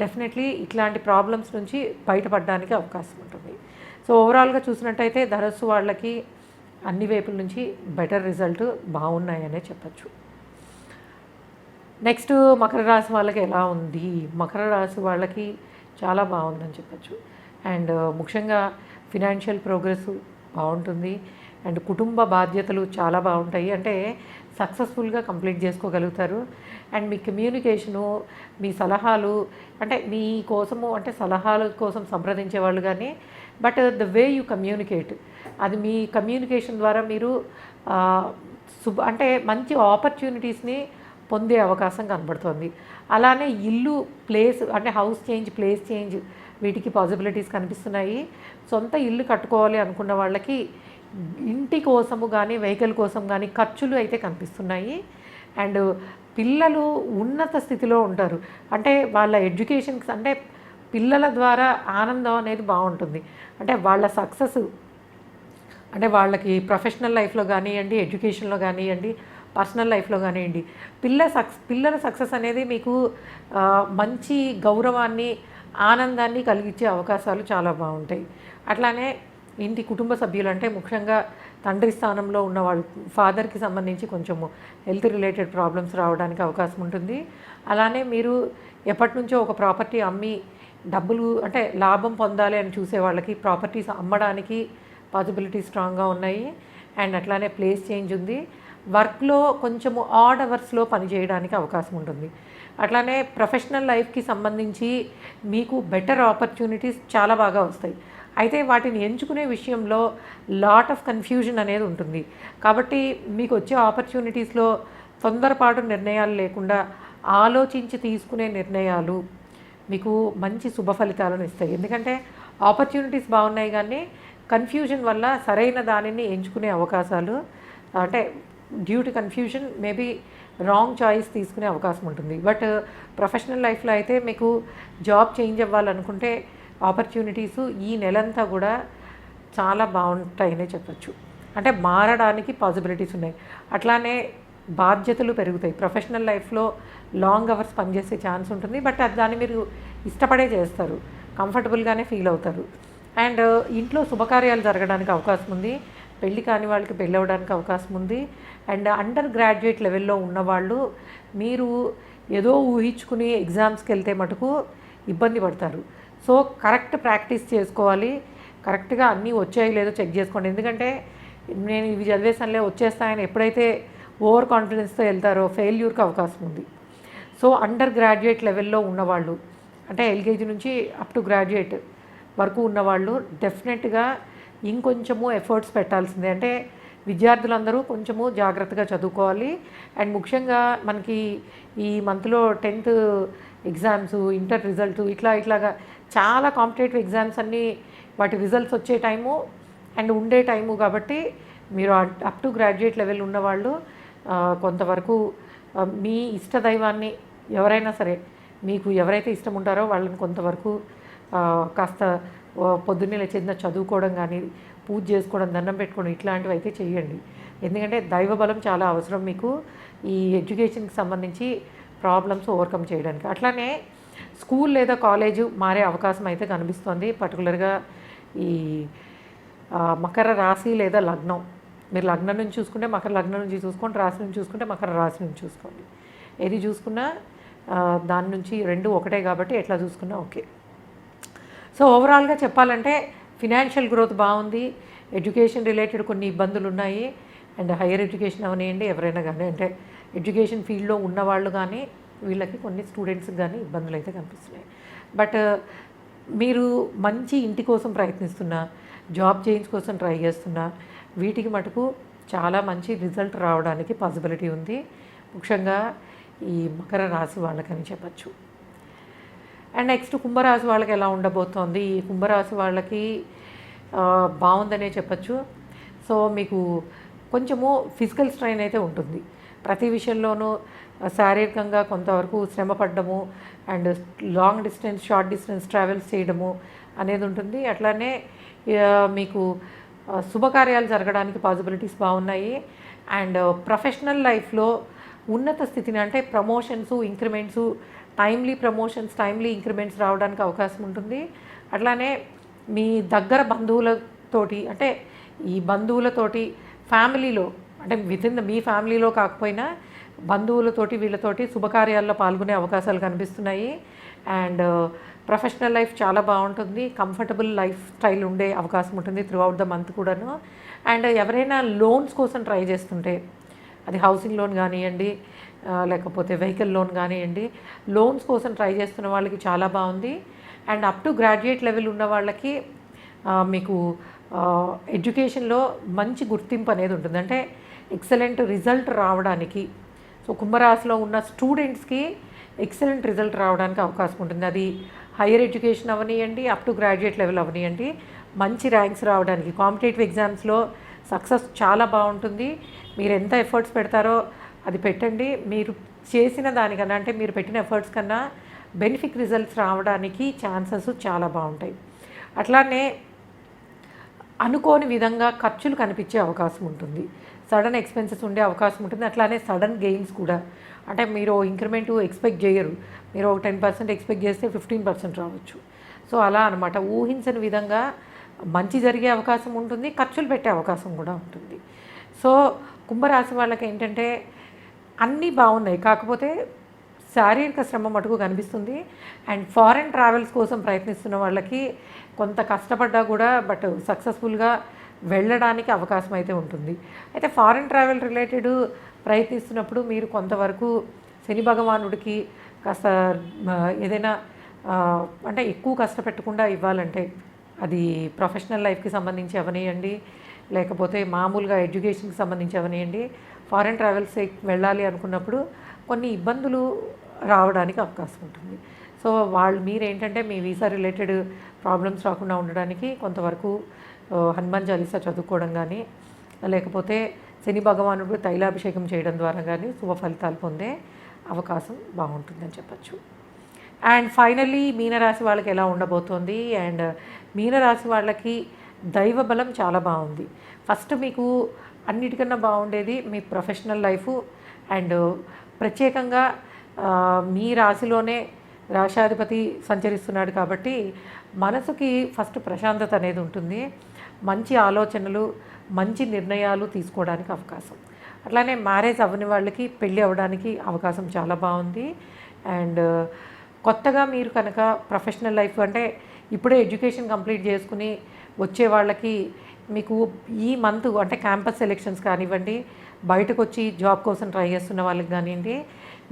డెఫినెట్లీ ఇట్లాంటి ప్రాబ్లమ్స్ నుంచి బయటపడడానికి అవకాశం ఉంటుంది. సో ఓవరాల్గా చూసినట్టయితే ధనస్సు వాళ్ళకి అన్ని వైపుల నుంచి బెటర్ రిజల్ట్ బాగున్నాయనే చెప్పచ్చు. నెక్స్ట్ మకర రాశి వాళ్ళకి ఎలా ఉంది? మకర రాశి వాళ్ళకి చాలా బాగుందని చెప్పచ్చు. అండ్ ముఖ్యంగా ఫినాన్షియల్ ప్రోగ్రెస్ బాగుంటుంది. అండ్ కుటుంబ బాధ్యతలు చాలా బాగుంటాయి, అంటే సక్సెస్ఫుల్గా కంప్లీట్ చేసుకోగలుగుతారు. అండ్ మీ కమ్యూనికేషను, మీ సలహాలు అంటే మీ కోసము అంటే సలహాల కోసం సంప్రదించే వాళ్ళు కానీ but the way you communicate అది మీ కమ్యూనికేషన్ ద్వారా మీరు అంటే మంచి ఆపర్చునిటీస్ని పొందే అవకాశం కనబడుతుంది. అలానే ఇల్లు ప్లేస్ అంటే హౌస్ చేంజ్, ప్లేస్ చేంజ్ వీటికి పాసిబిలిటీస్ కనిపిస్తున్నాయి. సొంత ఇల్లు కట్టుకోవాలి అనుకున్న వాళ్ళకి ఇంటి కోసము కానీ వెహికల్ కోసం కానీ ఖర్చులు అయితే కనిపిస్తున్నాయి. అండ్ పిల్లలు ఉన్నత స్థితిలో ఉంటారు, అంటే వాళ్ళ ఎడ్యుకేషన్కి అంటే పిల్లల ద్వారా ఆనందం అనేది బాగుంటుంది. అంటే వాళ్ళ సక్సెస్ అంటే వాళ్ళకి ప్రొఫెషనల్ లైఫ్లో కానివ్వండి, ఎడ్యుకేషన్లో కానివ్వండి, పర్సనల్ లైఫ్లో కానివ్వండి, పిల్లల సక్సెస్ అనేది మీకు మంచి గౌరవాన్ని, ఆనందాన్ని కలిగించే అవకాశాలు చాలా బాగుంటాయి. అట్లానే ఇంటి కుటుంబ సభ్యులు అంటే ముఖ్యంగా తండ్రి స్థానంలో ఉన్న వాళ్ళు ఫాదర్కి సంబంధించి కొంచెము హెల్త్ రిలేటెడ్ ప్రాబ్లమ్స్ రావడానికి అవకాశం ఉంటుంది. అలానే మీరు ఎప్పటి నుంచో ఒక ప్రాపర్టీ అమ్మి డబ్బులు అంటే లాభం పొందాలి అని చూసే వాళ్ళకి ప్రాపర్టీస్ అమ్మడానికి పాసిబిలిటీ స్ట్రాంగ్గా ఉన్నాయి. అండ్ అట్లానే ప్లేస్ చేంజ్ ఉంది. వర్క్లో కొంచెము ఆడ్ అవర్స్లో పనిచేయడానికి అవకాశం ఉంటుంది. అట్లానే ప్రొఫెషనల్ లైఫ్కి సంబంధించి మీకు బెటర్ ఆపర్చునిటీస్ చాలా బాగా వస్తాయి. అయితే వాటిని ఎంచుకునే విషయంలో లాట్ ఆఫ్ కన్ఫ్యూజన్ అనేది ఉంటుంది. కాబట్టి మీకు వచ్చే ఆపర్చునిటీస్లో తొందరపాటు నిర్ణయాలు లేకుండా ఆలోచించి తీసుకునే నిర్ణయాలు మీకు మంచి శుభ ఫలితాలను ఇస్తాయి. ఎందుకంటే ఆపర్చునిటీస్ బాగున్నాయి కానీ కన్ఫ్యూజన్ వల్ల సరైన దానిని ఎంచుకునే అవకాశాలు అంటే due to confusion maybe wrong choice తీసుకునే అవకాశం ఉంటుంది. బట్ ప్రొఫెషనల్ లైఫ్లో అయితే మీకు జాబ్ చేంజ్ అవ్వాలనుకుంటే ఆపర్చునిటీసు ఈ నెలంతా కూడా చాలా బాగుంటాయనే చెప్పచ్చు. అంటే మారడానికి పాసిబిలిటీస్ ఉన్నాయి. అట్లానే బాధ్యతలు పెరుగుతాయి. ప్రొఫెషనల్ లైఫ్లో లాంగ్ అవర్స్ పనిచేసే ఛాన్స్ ఉంటుంది, బట్ దాన్ని మీరు ఇష్టపడే చేస్తారు, కంఫర్టబుల్గానే ఫీల్ అవుతారు. అండ్ ఇంట్లో శుభకార్యాలు జరగడానికి అవకాశం ఉంది. పెళ్ళి కాని వాళ్ళకి పెళ్ళి అవ్వడానికి అవకాశం ఉంది. అండ్ అండర్ గ్రాడ్యుయేట్ లెవెల్లో ఉన్నవాళ్ళు మీరు ఏదో ఊహించుకుని ఎగ్జామ్స్కి వెళ్తే మటుకు ఇబ్బంది పడతారు. సో కరెక్ట్ ప్రాక్టీస్ చేసుకోవాలి, కరెక్ట్గా అన్నీ వచ్చాయో లేదో చెక్ చేసుకోండి. ఎందుకంటే నేను ఇవి చదివేసానులే వచ్చేస్తాయని ఎప్పుడైతే ఓవర్ కాన్ఫిడెన్స్తో వెళ్తారో ఫెయిల్యూర్కి అవకాశం ఉంది. సో అండర్ గ్రాడ్యుయేట్ లెవెల్లో ఉన్నవాళ్ళు అంటే ఎల్కేజీ నుంచి అప్ టు గ్రాడ్యుయేట్ వరకు ఉన్నవాళ్ళు డెఫినెట్గా ఇంకొంచెము ఎఫర్ట్స్ పెట్టాల్సిందే. అంటే విద్యార్థులందరూ కొంచెము జాగ్రత్తగా చదువుకోవాలి. అండ్ ముఖ్యంగా మనకి ఈ మంత్లో 10th ఎగ్జామ్స్, ఇంటర్ రిజల్ట్ ఇట్లాగా చాలా కాంపిటేటివ్ ఎగ్జామ్స్ అన్నీ వాటి రిజల్ట్స్ వచ్చే టైము అండ్ ఉండే టైము. కాబట్టి మీరు అప్ టు గ్రాడ్యుయేట్ లెవెల్ ఉన్నవాళ్ళు కొంతవరకు మీ ఇష్ట దైవాన్ని ఎవరైనా సరే మీకు ఎవరైతే ఇష్టం ఉంటారో వాళ్ళని కొంతవరకు కాస్త పొద్దున్నే లేచేసిన చదువుకోవడం కానీ, పూజ చేసుకోవడం, దండం పెట్టుకోవడం ఇట్లాంటివి అయితే చేయండి. ఎందుకంటే దైవ బలం చాలా అవసరం మీకు ఈ ఎడ్యుకేషన్కి సంబంధించి ప్రాబ్లమ్స్ ఓవర్కమ్ చేయడానికి. అట్లానే స్కూల్ లేదా కాలేజు మారే అవకాశం అయితే కనిపిస్తుంది. పర్టికులర్గా ఈ మకర రాశి లేదా లగ్నం, మీరు లగ్నం నుంచి చూసుకుంటే మకర లగ్నం నుంచి చూసుకోండి, రాశి నుంచి చూసుకుంటే మకర రాశి నుంచి చూసుకోండి. ఏది చూసుకున్నా దాని నుంచి రెండు ఒకటే కాబట్టి ఎట్లా చూసుకున్నా ఓకే. సో ఓవరాల్గా చెప్పాలంటే ఫినాన్షియల్ గ్రోత్ బాగుంది. ఎడ్యుకేషన్ రిలేటెడ్ కొన్ని ఇబ్బందులు ఉన్నాయి. అండ్ హైయర్ ఎడ్యుకేషన్ అవనివ్వండి ఎవరైనా కానీ అంటే ఎడ్యుకేషన్ ఫీల్డ్లో ఉన్నవాళ్ళు కానీ వీళ్ళకి కొన్ని స్టూడెంట్స్కి కానీ ఇబ్బందులు అయితే కనిపిస్తున్నాయి. బట్ మీరు మంచి ఇంటి కోసం ప్రయత్నిస్తున్నా, జాబ్ చేంజ్ కోసం ట్రై చేస్తున్నా, వీటికి మటుకు చాలా మంచి రిజల్ట్ రావడానికి పాసిబిలిటీ ఉంది, ముఖ్యంగా ఈ మకర రాశి వాళ్ళకని చెప్పచ్చు. అండ్ నెక్స్ట్ కుంభరాశి వాళ్ళకి ఎలా ఉండబోతోంది? ఈ కుంభరాశి వాళ్ళకి బాగుందనే చెప్పచ్చు. సో మీకు కొంచెము ఫిజికల్ స్ట్రెయిన్ అయితే ఉంటుంది, ప్రతి విషయంలోనూ శారీరకంగా కొంతవరకు శ్రమ పడ్డము and long distance short distance travels చేయడము అనేది ఉంటుంది. అట్లానే మీకు శుభకార్యాలు జరగడానికి పాసిబిలిటీస్ బాగున్నాయి. అండ్ ప్రొఫెషనల్ లైఫ్లో ఉన్నత స్థితిని అంటే promotions, increments, timely promotions, timely increments రావడానికి అవకాశం ఉంటుంది. అట్లానే మీ దగ్గర బంధువులతోటి అంటే ఈ బంధువులతోటి ఫ్యామిలీలో అంటే వితిన్ మీ ఫ్యామిలీలో కాకపోయినా బంధువులతోటి వీళ్ళతోటి శుభకార్యాల్లో పాల్గొనే అవకాశాలు కనిపిస్తున్నాయి. అండ్ ప్రొఫెషనల్ లైఫ్ చాలా బాగుంటుంది, కంఫర్టబుల్ లైఫ్ స్టైల్ ఉండే అవకాశం ఉంటుంది త్రూ అవుట్ ద మంత్ కూడాను. అండ్ ఎవరైనా లోన్స్ కోసం ట్రై చేస్తుంటే, అది హౌసింగ్ లోన్ కానివ్వండి లేకపోతే వెహికల్ లోన్ కానివ్వండి, లోన్స్ కోసం ట్రై చేస్తున్న వాళ్ళకి చాలా బాగుంది. And up to graduate level ఉన్న వాళ్ళకి మీకు ఎడ్యుకేషన్లో మంచి గుర్తింపు అనేది ఉంటుంది, అంటే ఎక్సలెంట్ రిజల్ట్ రావడానికి. సో కుంభరాశిలో ఉన్న స్టూడెంట్స్కి ఎక్సలెంట్ రిజల్ట్ రావడానికి అవకాశం ఉంటుంది, అది హైయర్ ఎడ్యుకేషన్ అవనియండి, అప్ టు గ్రాడ్యుయేట్ లెవెల్ అవనియండి. మంచి ర్యాంక్స్ రావడానికి కాంపిటేటివ్ ఎగ్జామ్స్లో సక్సెస్ చాలా బాగుంటుంది. మీరు ఎంత ఎఫర్ట్స్ పెడతారో అది పెట్టండి, మీరు చేసిన దానికన్నా అంటే మీరు పెట్టిన ఎఫర్ట్స్ కన్నా బెనిఫిట్ రిజల్ట్స్ రావడానికి ఛాన్సెస్ చాలా బాగుంటాయి. అట్లానే అనుకోని విధంగా ఖర్చులు కనిపించే అవకాశం ఉంటుంది, సడన్ ఎక్స్పెన్సెస్ ఉండే అవకాశం ఉంటుంది. అట్లానే సడన్ గెయిన్స్ కూడా, అంటే మీరు ఇంక్రిమెంట్ ఎక్స్పెక్ట్ చేయరు, మీరు 10% ఎక్స్పెక్ట్ చేస్తే 15% రావచ్చు. సో అలా అనమాట, ఊహించని విధంగా మంచి జరిగే అవకాశం ఉంటుంది, ఖర్చులు పెట్టే అవకాశం కూడా ఉంటుంది. సో కుంభరాశి వాళ్ళకి ఏంటంటే అన్నీ బాగున్నాయి, కాకపోతే శారీరక శ్రమ మటుకు కనిపిస్తుంది. అండ్ ఫారెన్ ట్రావెల్స్ కోసం ప్రయత్నిస్తున్న వాళ్ళకి కొంత కష్టపడ్డా కూడా బట్ సక్సెస్ఫుల్గా వెళ్ళడానికి అవకాశం అయితే ఉంటుంది. అయితే ఫారెన్ ట్రావెల్ రిలేటెడ్ ప్రయత్నిస్తున్నప్పుడు మీరు కొంతవరకు శని భగవానుడికి కాస్త ఏదైనా అంటే ఎక్కువ కష్టపెట్టకుండా ఇవ్వాలంటే, అది ప్రొఫెషనల్ లైఫ్కి సంబంధించి అవనియండి లేకపోతే మామూలుగా ఎడ్యుకేషన్కి సంబంధించి అవనియండి, ఫారెన్ ట్రావెల్స్ వెళ్ళాలి అనుకున్నప్పుడు కొన్ని ఇబ్బందులు రావడానికి అవకాశం ఉంటుంది. సో మీరేంటంటే మీ వీసా రిలేటెడ్ ప్రాబ్లమ్స్ రాకుండా ఉండడానికి కొంతవరకు హనుమాన్ చాలీసా చదువుకోవడం కానీ లేకపోతే శని భగవానుడు తైలాభిషేకం చేయడం ద్వారా కానీ శుభ ఫలితాలు పొందే అవకాశం బాగుంటుందని చెప్పచ్చు. అండ్ ఫైనల్లీ మీనరాశి వాళ్ళకి ఎలా ఉండబోతోంది? అండ్ మీనరాశి వాళ్ళకి దైవ బలం చాలా బాగుంది. ఫస్ట్ మీకు అన్నిటికన్నా బాగుండేది మీ ప్రొఫెషనల్ లైఫ్. అండ్ ప్రత్యేకంగా మీ రాశిలోనే రాశాధిపతి సంచరిస్తున్నాడు కాబట్టి మనసుకి ఫస్ట్ ప్రశాంతత అనేది ఉంటుంది, మంచి ఆలోచనలు, మంచి నిర్ణయాలు తీసుకోవడానికి అవకాశం. అట్లానే మ్యారేజ్ అవ్వని వాళ్ళకి పెళ్ళి అవ్వడానికి అవకాశం చాలా బాగుంది. అండ్ కొత్తగా మీరు కనుక ప్రొఫెషనల్ లైఫ్ అంటే ఇప్పుడే ఎడ్యుకేషన్ కంప్లీట్ చేసుకుని వచ్చే వాళ్ళకి మీకు ఈ మంత్ అంటే క్యాంపస్ సెలెక్షన్స్ కానివ్వండి, బయటకు వచ్చి జాబ్ కోసం ట్రై చేస్తున్న వాళ్ళకి కానివ్వండి,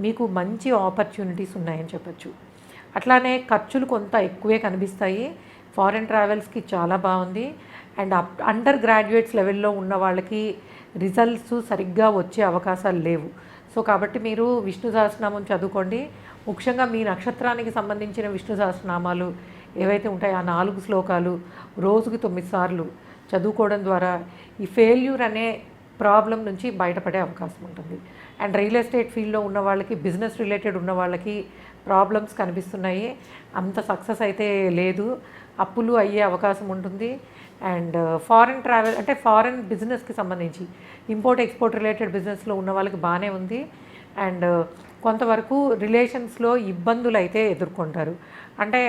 మీకు మంచి ఆపర్చునిటీస్ ఉన్నాయని చెప్పచ్చు. అట్లానే ఖర్చులు కొంత ఎక్కువే కనిపిస్తాయి, ఫారెన్ ట్రావెల్స్కి చాలా బాగుంది. అండ్ అండర్ గ్రాడ్యుయేట్స్ లెవెల్లో ఉన్న వాళ్ళకి రిజల్ట్స్ సరిగ్గా వచ్చే అవకాశాలు లేవు. సో కాబట్టి మీరు విష్ణు సహస్రనామం చదువుకోండి, ముఖ్యంగా మీ నక్షత్రానికి సంబంధించిన విష్ణు సహస్రనామాలు ఏవైతే ఉంటాయో ఆ 4 శ్లోకాలు రోజుకి 9 సార్లు చదువుకోవడం ద్వారా ఈ ఫెయిల్యూర్ అనే ప్రాబ్లం నుంచి బయటపడే అవకాశం ఉంటుంది. అండ్ రియల్ ఎస్టేట్ ఫీల్డ్లో ఉన్న వాళ్ళకి, బిజినెస్ రిలేటెడ్ ఉన్న వాళ్ళకి ప్రాబ్లమ్స్ కనిపిస్తున్నాయి, అంత సక్సెస్ అయితే లేదు, అప్పులు అయ్యే అవకాశం ఉంటుంది. అండ్ ఫారెన్ ట్రావెల్ అంటే ఫారెన్ బిజినెస్కి సంబంధించి ఇంపోర్ట్ ఎక్స్పోర్ట్ రిలేటెడ్ బిజినెస్లో ఉన్న వాళ్ళకి బాగానే ఉంది. అండ్ కొంతవరకు రిలేషన్స్లో ఇబ్బందులు అయితే ఎదుర్కొంటారు, అంటే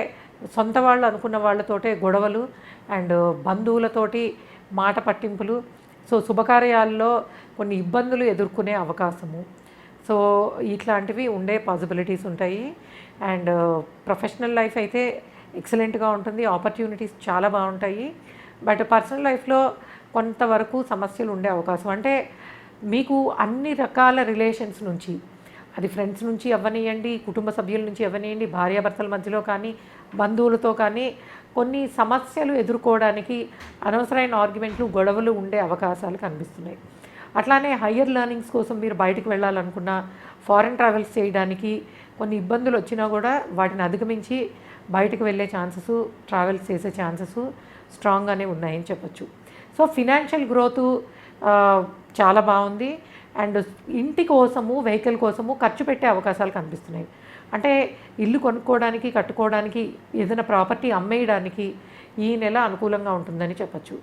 సొంత వాళ్ళు అనుకున్న వాళ్ళతోటే గొడవలు అండ్ బంధువులతోటి మాట పట్టింపులు. సో శుభకార్యాల్లో కొన్ని ఇబ్బందులు ఎదుర్కొనే అవకాశము. సో ఇట్లాంటివి ఉండే పాసిబిలిటీస్ ఉంటాయి. అండ్ ప్రొఫెషనల్ లైఫ్ అయితే ఎక్సలెంట్గా ఉంటుంది, ఆపర్చునిటీస్ చాలా బాగుంటాయి. బట్ పర్సనల్ లైఫ్లో కొంతవరకు సమస్యలు ఉండే అవకాశం, అంటే మీకు అన్ని రకాల రిలేషన్స్ నుంచి, అది ఫ్రెండ్స్ నుంచి అవ్వనియండి, కుటుంబ సభ్యుల నుంచి అవ్వనియండి, భార్యాభర్తల మధ్యలో కానీ బంధువులతో కానీ కొన్ని సమస్యలు ఎదుర్కోవడానికి అనవసరమైన ఆర్గ్యుమెంట్లు, గొడవలు ఉండే అవకాశాలు కనిపిస్తున్నాయి. అట్లానే హయ్యర్ లెర్నింగ్స్ కోసం మీరు బయటకు వెళ్ళాలనుకున్నా, ఫారెన్ ట్రావెల్స్ చేయడానికి కొన్ని ఇబ్బందులు వచ్చినా కూడా వాటిని అధిగమించి బయటకు వెళ్ళే ఛాన్సెస్, ట్రావెల్స్ చేసే ఛాన్సెస్ స్ట్రాంగ్గానే ఉన్నాయని చెప్పొచ్చు. సో ఫినాన్షియల్ గ్రోత్ చాలా బాగుంది. అండ్ ఇంటి కోసము, వెహికల్ కోసము ఖర్చు పెట్టే అవకాశాలు కనిపిస్తున్నాయి. అంటే ఇల్లు కొనుక్కోవడానికి, కట్టుకోవడానికి, ఏదైనా ప్రాపర్టీ అమ్మేయడానికి ఈ నెల అనుకూలంగా ఉంటుందని చెప్పచ్చు.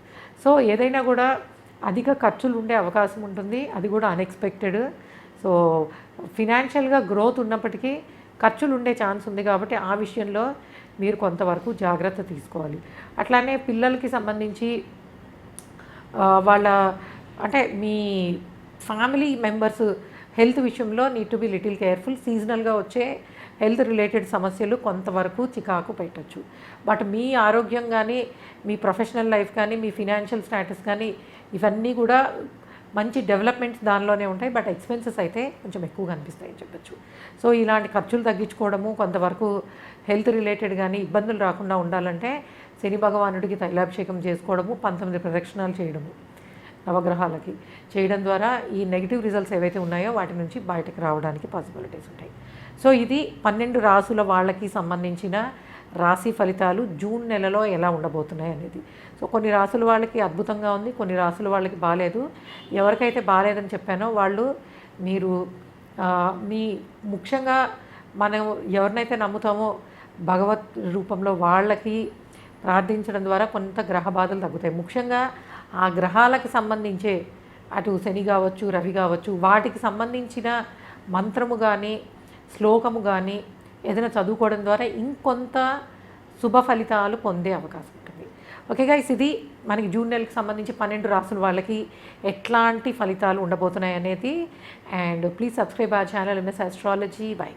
సో ఏదైనా కూడా అధిక ఖర్చులు ఉండే అవకాశం ఉంటుంది, అది కూడా అన్ఎక్స్పెక్టెడ్. సో ఫినాన్షియల్గా గ్రోత్ ఉన్నప్పటికీ ఖర్చులు ఉండే ఛాన్స్ ఉంది కాబట్టి ఆ విషయంలో మీరు కొంతవరకు జాగ్రత్త తీసుకోవాలి. అట్లానే పిల్లలకి సంబంధించి వాళ్ళ అంటే మీ ఫ్యామిలీ మెంబర్స్ హెల్త్ విషయంలో need to be little careful. సీజనల్గా వచ్చే హెల్త్ రిలేటెడ్ సమస్యలు కొంతవరకు చికాకు పెట్టచ్చు. బట్ మీ ఆరోగ్యం కానీ, మీ ప్రొఫెషనల్ లైఫ్ కానీ, మీ ఫినాన్షియల్ స్టేటస్ కానీ ఇవన్నీ కూడా మంచి డెవలప్మెంట్స్ దానిలోనే ఉంటాయి. బట్ ఎక్స్పెన్సెస్ అయితే కొంచెం ఎక్కువ కనిపిస్తాయని చెప్పచ్చు. సో ఇలాంటి ఖర్చులు తగ్గించుకోవడము, కొంతవరకు హెల్త్ రిలేటెడ్ కానీ ఇబ్బందులు రాకుండా ఉండాలంటే శని భగవానుడికి తైలాభిషేకం చేసుకోవడము, 19 ప్రదక్షిణాలు చేయడము నవగ్రహాలకి చేయడం ద్వారా ఈ నెగిటివ్ రిజల్ట్స్ ఏవైతే ఉన్నాయో వాటి నుంచి బయటకు రావడానికి పాసిబిలిటీస్ ఉంటాయి. సో ఇది 12 రాసుల వాళ్ళకి సంబంధించిన రాశి ఫలితాలు జూన్ నెలలో ఎలా ఉండబోతున్నాయి అనేది. సో కొన్ని రాసుల వాళ్ళకి అద్భుతంగా ఉంది, కొన్ని రాసుల వాళ్ళకి బాగాలేదు. ఎవరికైతే బాగాలేదని చెప్పానో వాళ్ళు మీరు మీ ముఖ్యంగా మనం ఎవరినైతే నమ్ముతామో భగవత్ రూపంలో వాళ్ళకి ప్రార్థించడం ద్వారా కొంత గ్రహ బాధలు తగ్గుతాయి. ముఖ్యంగా ఆ గ్రహాలకు సంబంధించే అటు శని కావచ్చు, రవి కావచ్చు, వాటికి సంబంధించిన మంత్రము కానీ, శ్లోకము కానీ ఏదైనా చదువుకోవడం ద్వారా ఇంకొంత శుభ ఫలితాలు పొందే అవకాశం ఉంటుంది. ఓకే గైస్, ఇది మనకి జూన్ నెలకు సంబంధించి 12 రాసుల వాళ్ళకి ఎట్లాంటి ఫలితాలు ఉండబోతున్నాయి అనేది. And please subscribe our channel MS Astrology. By.